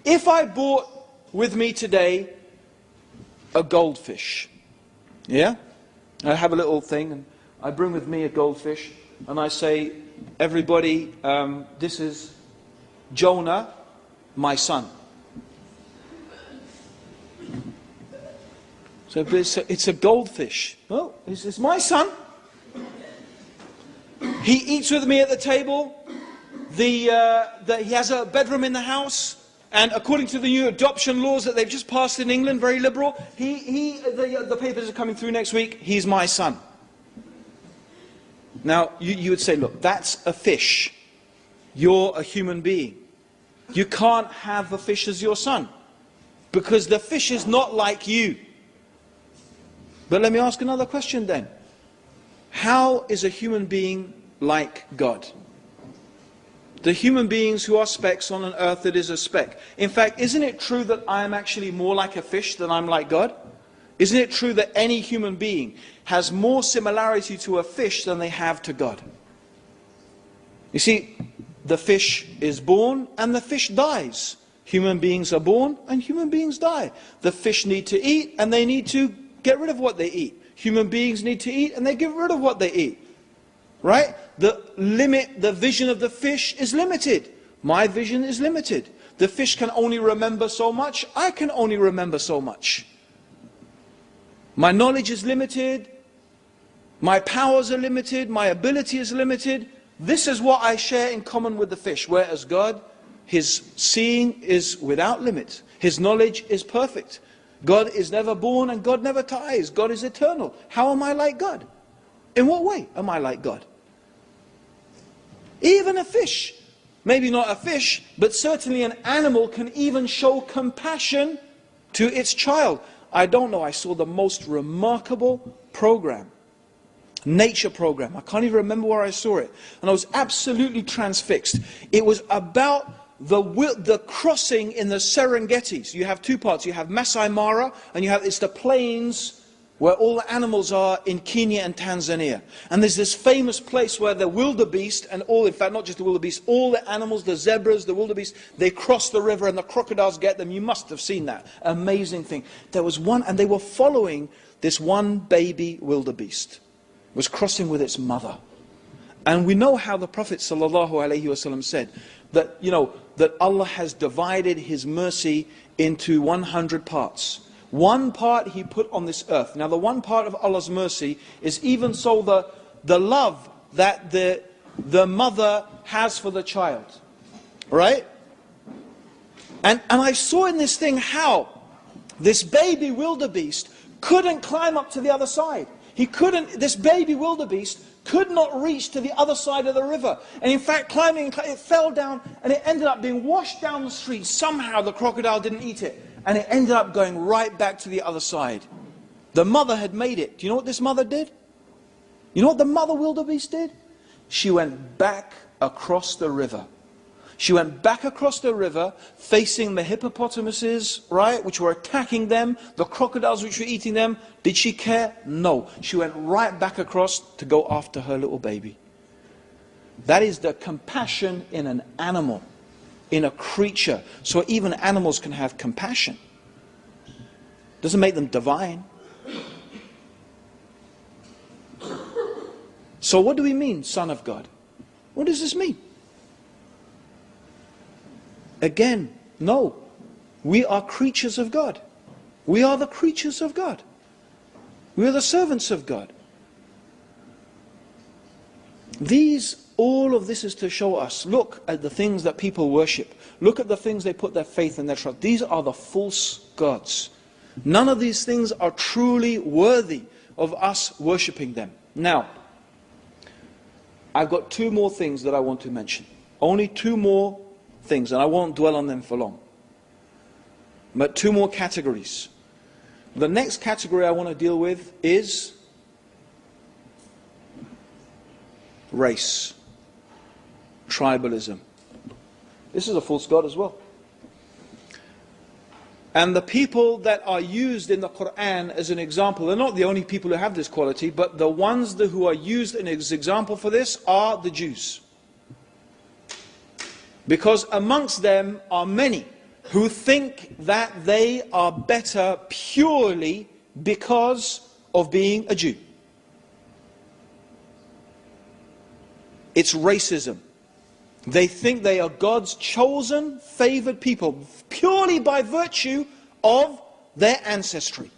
If I brought with me today a goldfish, yeah? I have a little thing, and I bring with me a goldfish, and I say, everybody, this is Jonah, my son. So it's a goldfish. Oh, it's my son. He eats with me at the table. He has a bedroom in the house. And according to the new adoption laws that they've just passed in England, very liberal, the papers are coming through next week, he's my son. Now, you would say, look, that's a fish. You're a human being. You can't have a fish as your son, because the fish is not like you. But let me ask another question then. How is a human being like God? The human beings who are specks on an earth that is a speck. In fact, isn't it true that I am actually more like a fish than I'm like God? Isn't it true that any human being has more similarity to a fish than they have to God? You see, the fish is born and the fish dies. Human beings are born and human beings die. The fish need to eat and they need to get rid of what they eat. Human beings need to eat and they get rid of what they eat. Right? The vision of the fish is limited. My vision is limited. The fish can only remember so much. I can only remember so much. My knowledge is limited. My powers are limited. My ability is limited. This is what I share in common with the fish. Whereas God, His seeing is without limit. His knowledge is perfect. God is never born and God never dies. God is eternal. How am I like God? In what way am I like God? Even a fish, maybe not a fish, but certainly an animal can even show compassion to its child. I don't know, I saw the most remarkable program, nature program. I can't even remember where I saw it. And I was absolutely transfixed. It was about the crossing in the Serengeti. So you have two parts. You have Masai Mara, and it's the plains where all the animals are in Kenya and Tanzania. And there's this famous place where the wildebeest and all, in fact not just the wildebeest, all the animals, the zebras, the wildebeest, they cross the river and the crocodiles get them. You must have seen that. Amazing thing. There was one, and they were following this one baby wildebeest. It was crossing with its mother. And we know how the Prophet ﷺ said that, that Allah has divided His mercy into 100 parts. One part He put on this earth. Now the one part of Allah's mercy is even so the love that the mother has for the child. Right? And I saw in this thing how this baby wildebeest couldn't climb up to the other side. This baby wildebeest could not reach to the other side of the river. And in fact, climbing, it fell down and it ended up being washed down the street. Somehow the crocodile didn't eat it. And it ended up going right back to the other side. The mother had made it. Do you know what this mother did? You know what the mother wildebeest did? She went back across the river. She went back across the river, facing the hippopotamuses, right, which were attacking them, the crocodiles which were eating them. Did she care? No. She went right back across to go after her little baby. That is the compassion in an animal, in a creature. So even animals can have compassion. Doesn't make them divine. So what do we mean, Son of God? What does this mean? Again, no. We are creatures of God. We are the creatures of God. We are the servants of God. All of this is to show us, look at the things that people worship. Look at the things they put their faith and their trust. These are the false gods. None of these things are truly worthy of us worshipping them. Now, I've got two more things that I want to mention. Only two more things, and I won't dwell on them for long. But two more categories. The next category I want to deal with is race, tribalism. This is a false god as well. And the people that are used in the Quran as an example, they're not the only people who have this quality, but the ones who are used as an example for this are the Jews. Because amongst them are many who think that they are better purely because of being a Jew. It's racism. They think they are God's chosen, favored people purely by virtue of their ancestry.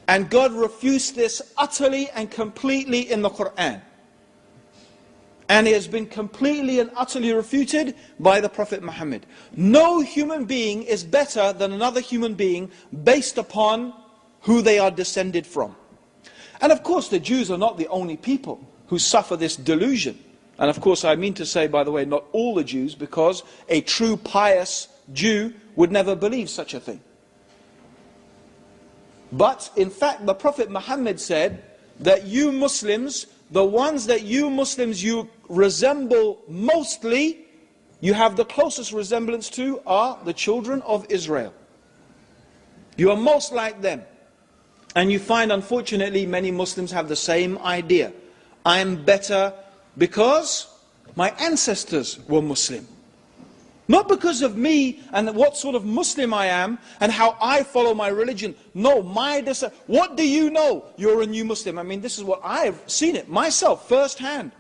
And God refused this utterly and completely in the Quran. And it has been completely and utterly refuted by the Prophet Muhammad. No human being is better than another human being based upon who they are descended from. And of course the Jews are not the only people who suffer this delusion. And of course I mean to say, by the way, not all the Jews, because a true pious Jew would never believe such a thing. But in fact the Prophet Muhammad said that you Muslims, the ones that you Muslims you resemble mostly, you have the closest resemblance to, are the children of Israel. You are most like them. And you find, unfortunately, many Muslims have the same idea. I am better because my ancestors were Muslim. Not because of me and what sort of Muslim I am and how I follow my religion. No, what do you know? You're a new Muslim. I mean, this is what I've seen it myself firsthand.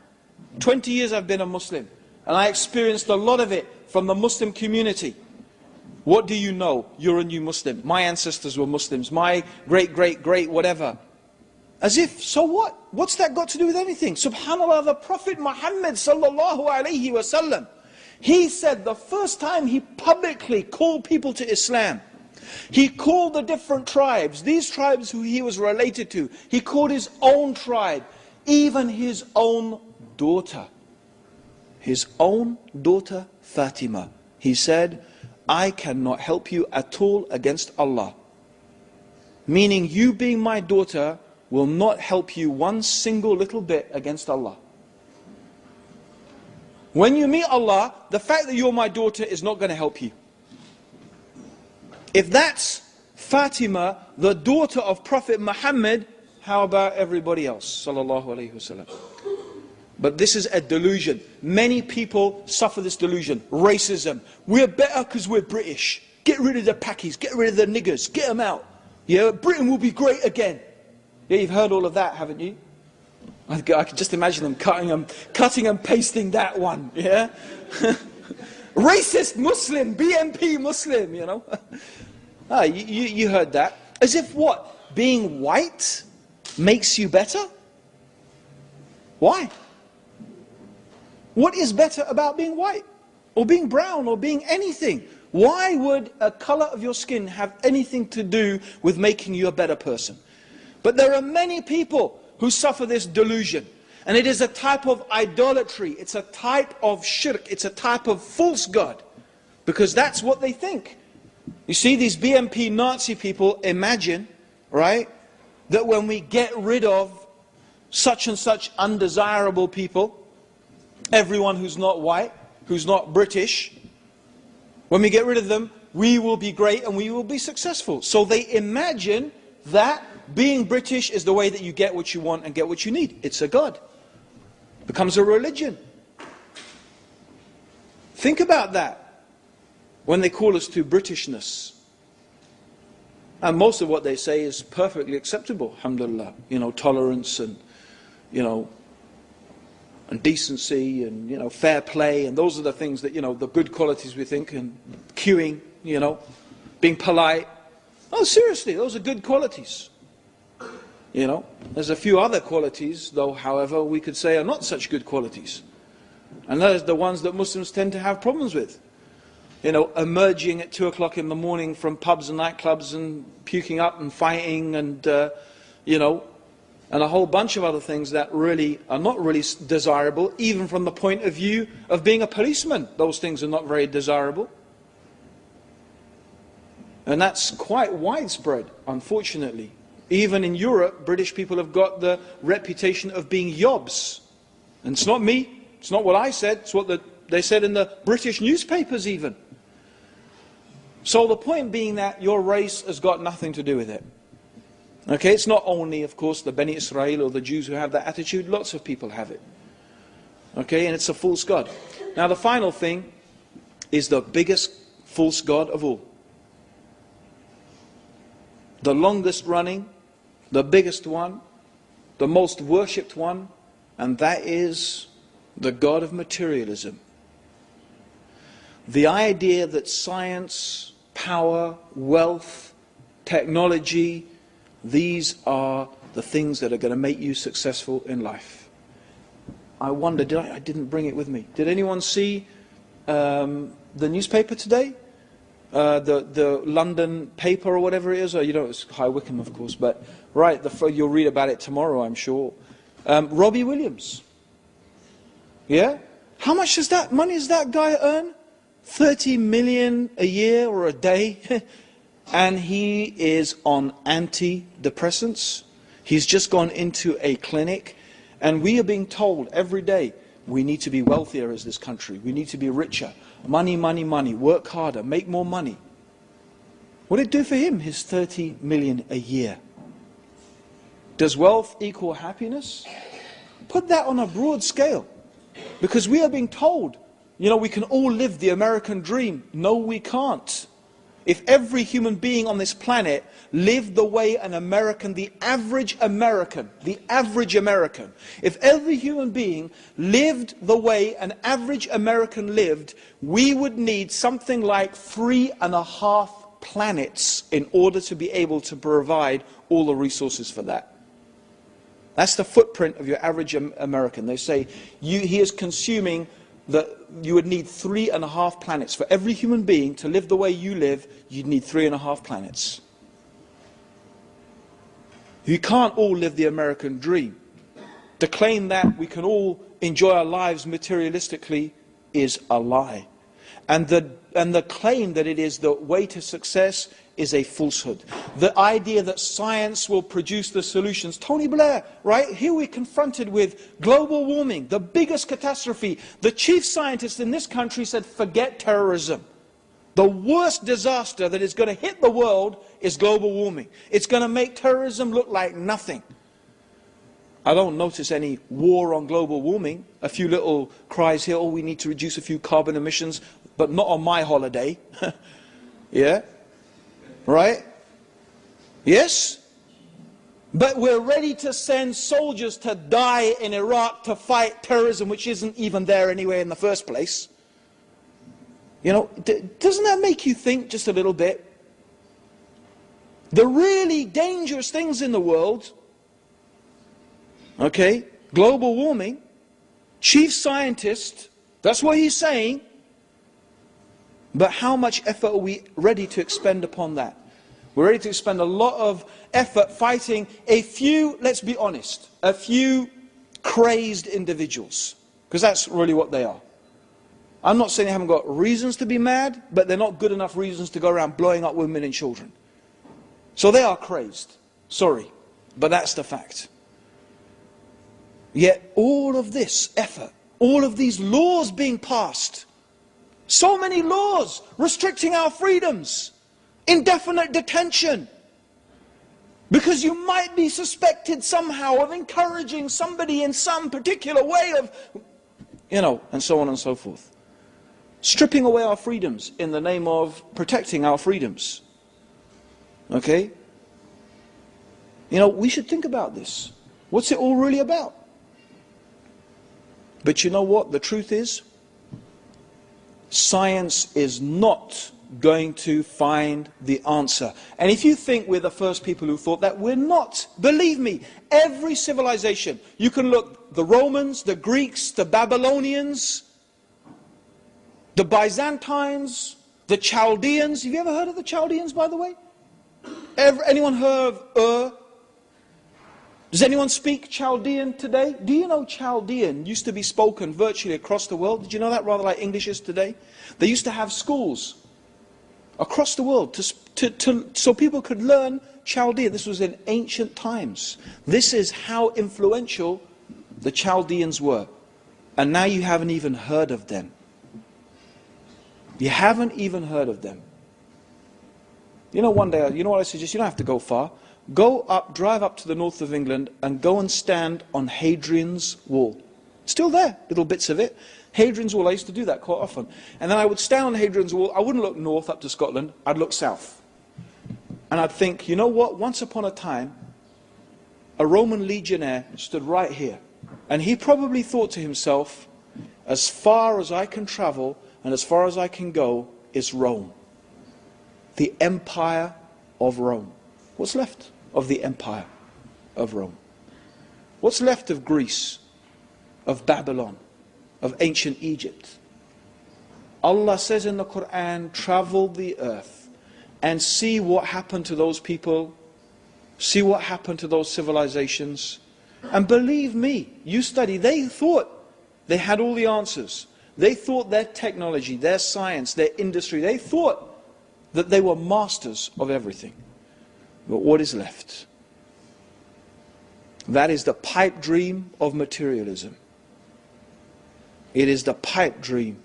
20 years I've been a Muslim, and I experienced a lot of it from the Muslim community. What do you know? You're a new Muslim. My ancestors were Muslims. My great whatever. As if, so what? What's that got to do with anything? Subhanallah, the Prophet Muhammad sallallahu alaihi wasallam, he said the first time he publicly called people to Islam, he called the different tribes, these tribes who he was related to, he called his own tribe, even his own daughter. His own daughter Fatima. He said, I cannot help you at all against Allah. Meaning you being my daughter will not help you one single little bit against Allah. When you meet Allah, the fact that you're my daughter is not going to help you. If that's Fatima, the daughter of Prophet Muhammad, how about everybody else? Sallallahu Alaihi Wasallam. But this is a delusion. Many people suffer this delusion. Racism. We're better because we're British. Get rid of the Pakis, get rid of the niggers, get them out. Yeah, Britain will be great again. Yeah, you've heard all of that, haven't you? I can just imagine them cutting and pasting that one, yeah? Racist Muslim, BNP Muslim, you know? You heard that. As if what? Being white makes you better? Why? What is better about being white? Or being brown, or being anything? Why would a color of your skin have anything to do with making you a better person? But there are many people who suffer this delusion. And it is a type of idolatry. It's a type of shirk. It's a type of false god. Because that's what they think. You see, these BNP Nazi people imagine, right, that when we get rid of such and such undesirable people, everyone who's not white, who's not British, when we get rid of them, we will be great and we will be successful. So they imagine that being British is the way that you get what you want and get what you need. It's a god. It becomes a religion. Think about that when they call us to Britishness. And most of what they say is perfectly acceptable, alhamdulillah. You know, tolerance and, you know, and decency and, you know, fair play. And those are the things that, you know, the good qualities we think. And queuing, you know, being polite. Oh, seriously, those are good qualities. You know, there's a few other qualities, though, however, we could say are not such good qualities. And those are the ones that Muslims tend to have problems with. You know, emerging at 2 o'clock in the morning from pubs and nightclubs and puking up and fighting and, you know, and a whole bunch of other things that really are not really desirable, even from the point of view of being a policeman. Those things are not very desirable. And that's quite widespread, unfortunately. Even in Europe, British people have got the reputation of being yobs. And it's not me, it's not what I said, it's what they said in the British newspapers even. So the point being that your race has got nothing to do with it. Okay, it's not only, of course, the Bani Israel or the Jews who have that attitude, lots of people have it. Okay, and it's a false god. Now the final thing is the biggest false god of all. The longest running, the biggest one, the most worshipped one, and that is the god of materialism. The idea that science, power, wealth, technology, these are the things that are going to make you successful in life. I wonder, I didn't bring it with me. Did anyone see the newspaper today? The London paper or whatever it is, or you know, it's High Wycombe, of course, but right, you'll read about it tomorrow, I'm sure. Robbie Williams. Yeah? How much money does that guy earn? 30 million a year or a day? And he is on antidepressants. He's just gone into a clinic, and we are being told every day, we need to be wealthier as this country. We need to be richer. Money, money, money. Work harder. Make more money. What did it do for him, his 30 million a year? Does wealth equal happiness? Put that on a broad scale. Because we are being told, you know, we can all live the American dream. No, we can't. If every human being on this planet lived the way an American, the average American, if every human being lived the way an average American lived, we would need something like 3.5 planets in order to be able to provide all the resources for that. That's the footprint of your average American. They say he is consuming you would need 3.5 planets. For every human being to live the way you live, you'd need 3.5 planets. You can't all live the American dream. To claim that we can all enjoy our lives materialistically is a lie. And the claim that it is the way to success is a falsehood. The idea that science will produce the solutions. Tony Blair, right? Here we're confronted with global warming, the biggest catastrophe. The chief scientist in this country said, forget terrorism. The worst disaster that is going to hit the world is global warming. It's going to make terrorism look like nothing. I don't notice any war on global warming. A few little cries here, oh, we need to reduce a few carbon emissions, but not on my holiday. Yeah? Right? Yes? But we're ready to send soldiers to die in Iraq to fight terrorism, which isn't even there anyway in the first place. You know, doesn't that make you think just a little bit? The really dangerous things in the world, okay, global warming, chief scientist, that's what he's saying. But how much effort are we ready to expend upon that? We're ready to expend a lot of effort fighting a few, let's be honest, a few crazed individuals. Because that's really what they are. I'm not saying they haven't got reasons to be mad, but they're not good enough reasons to go around blowing up women and children. So they are crazed. Sorry, but that's the fact. Yet all of this effort, all of these laws being passed, So many laws restricting our freedoms. Indefinite detention. Because you might be suspected somehow of encouraging somebody in some particular way of, and so on and so forth. Stripping away our freedoms in the name of protecting our freedoms. Okay? We should think about this. What's it all really about? But you know what? The truth is, science is not going to find the answer. And if you think we're the first people who thought that, we're not. Believe me, every civilization, you can look, the Romans, the Greeks, the Babylonians, the Byzantines, the Chaldeans. Have you ever heard of the Chaldeans, by the way? Anyone heard of Ur? Does anyone speak Chaldean today? Do you know Chaldean used to be spoken virtually across the world? Did you know that? Rather like English is today. They used to have schools across the world so people could learn Chaldean. This was in ancient times. This is how influential the Chaldeans were. And now you haven't even heard of them. You haven't even heard of them. One day, you know what I suggest? You don't have to go far. Drive up to the north of England and go and stand on Hadrian's Wall. Still there, little bits of it. Hadrian's Wall, I used to do that quite often. And then I would stand on Hadrian's Wall. I wouldn't look north up to Scotland, I'd look south. And I'd think, you know what, once upon a time, a Roman legionnaire stood right here. And he probably thought to himself, as far as I can travel and as far as I can go is Rome. The Empire of Rome. What's left of the Empire of Rome? What's left of Greece, of Babylon, of ancient Egypt? Allah says in the Quran, travel the earth and see what happened to those people, see what happened to those civilizations. And believe me, you study, they thought they had all the answers. They thought their technology, their science, their industry, they thought that they were masters of everything. But what is left? That is the pipe dream of materialism. It is the pipe dream,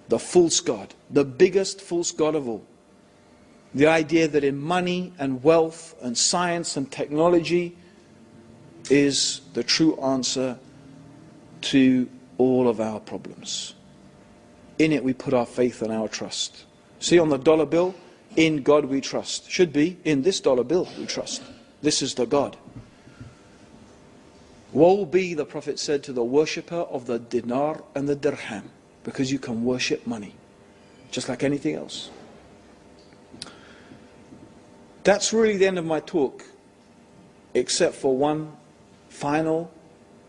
the false god, the biggest false god of all. The idea that in money and wealth and science and technology is the true answer to all of our problems. In it we put our faith and our trust. See on the dollar bill, in God we trust. Should be, in this dollar bill we trust. This is the God. Woe be, the Prophet said, to the worshipper of the dinar and the dirham, because you can worship money, just like anything else. That's really the end of my talk, except for one final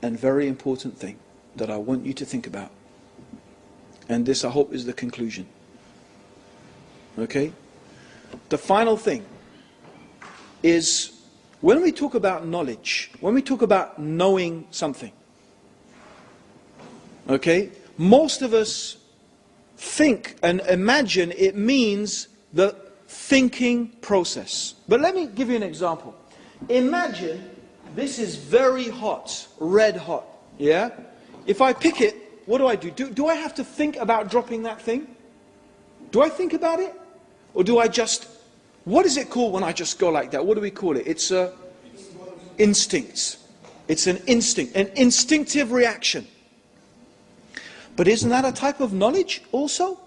and very important thing that I want you to think about. And this, I hope, is the conclusion. Okay? The final thing is, when we talk about knowledge, when we talk about knowing something, okay, most of us think and imagine it means the thinking process. But let me give you an example. Imagine this is very hot, red hot, yeah? If I pick it, what do? Do I have to think about dropping that thing? Do I think about it? Or do I just, what is it called when I just go like that? What do we call it? It's a instinct. It's an instinct, an instinctive reaction. But isn't that a type of knowledge also?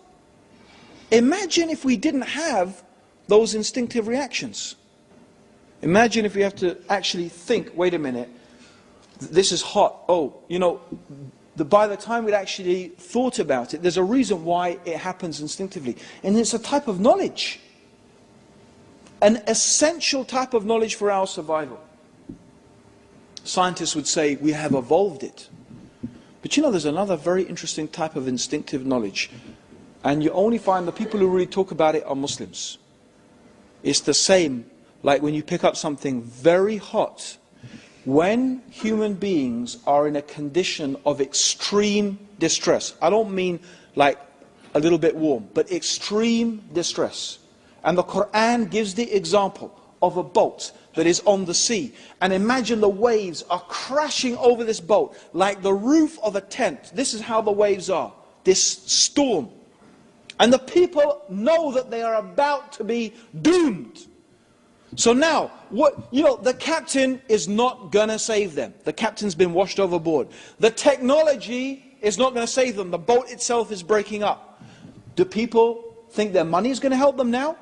Imagine if we didn't have those instinctive reactions. Imagine if we have to actually think, wait a minute, this is hot. Oh, by the time we'd actually thought about it, there's a reason why it happens instinctively. And it's a type of knowledge. An essential type of knowledge for our survival. Scientists would say we have evolved it. But there's another very interesting type of instinctive knowledge. And you only find the people who really talk about it are Muslims. It's the same, like when you pick up something very hot. When human beings are in a condition of extreme distress, I don't mean like a little bit warm, but extreme distress. And the Quran gives the example of a boat that is on the sea. And imagine the waves are crashing over this boat like the roof of a tent. This is how the waves are. This storm. And the people know that they are about to be doomed. So now, the captain is not going to save them. The captain's been washed overboard. The technology is not going to save them. The boat itself is breaking up. Do people think their money is going to help them now?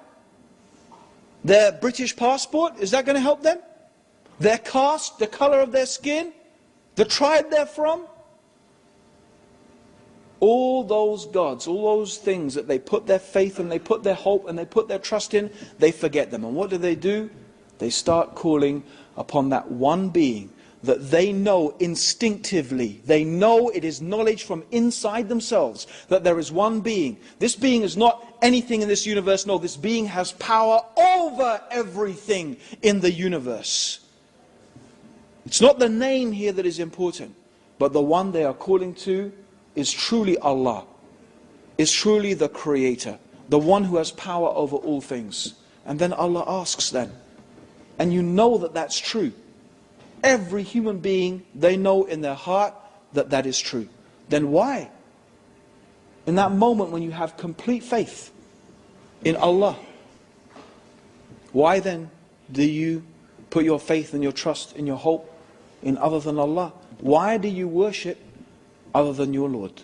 Their British passport, is that going to help them? Their caste, the color of their skin, the tribe they're from? All those gods, all those things that they put their faith and they put their hope and they put their trust in, they forget them. And what do? They start calling upon that one being that they know instinctively. They know, it is knowledge from inside themselves, that there is one being. This being is not anything in this universe. No, this being has power over everything in the universe. It's not the name here that is important, but the one they are calling to is truly Allah, is truly the Creator, the one who has power over all things. And then Allah asks then, and you know that that's true. Every human being, they know in their heart that that is true. Then why? In that moment when you have complete faith in Allah, why then do you put your faith and your trust and your hope in other than Allah? Why do you worship other than your Lord?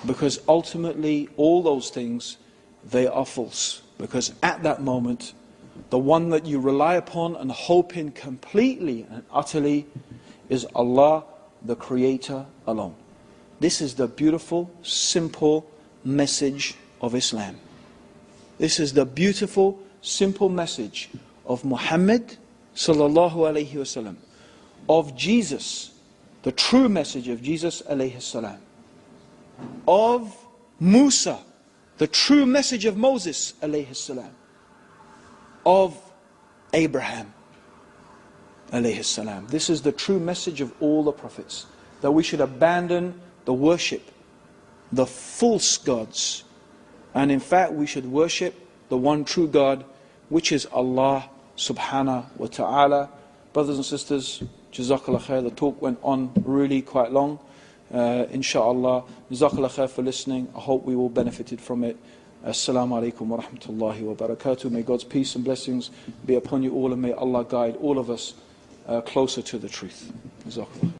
Because ultimately all those things, they are false. Because at that moment, the one that you rely upon and hope in completely and utterly is Allah, the Creator alone. This is the beautiful, simple message of Islam. This is the beautiful, simple message of Muhammad sallallahu alayhi wasallam, of Jesus, the true message of Jesus alayhi salam, of Musa, the true message of Moses alayhi salam, of Abraham alayhi salam. This is the true message of all the prophets, that we should abandon the worship, the false gods, and in fact we should worship the one true God, which is Allah subhanahu wa ta'ala. Brothers and sisters, Jazakallah khair. The talk went on really quite long. Insha'Allah, Jazakallah khair for listening. I hope we all benefited from it. Assalamu alaikum wa rahmatullahi wa barakatuh. May God's peace and blessings be upon you all, and may Allah guide all of us closer to the truth. Jazakallah.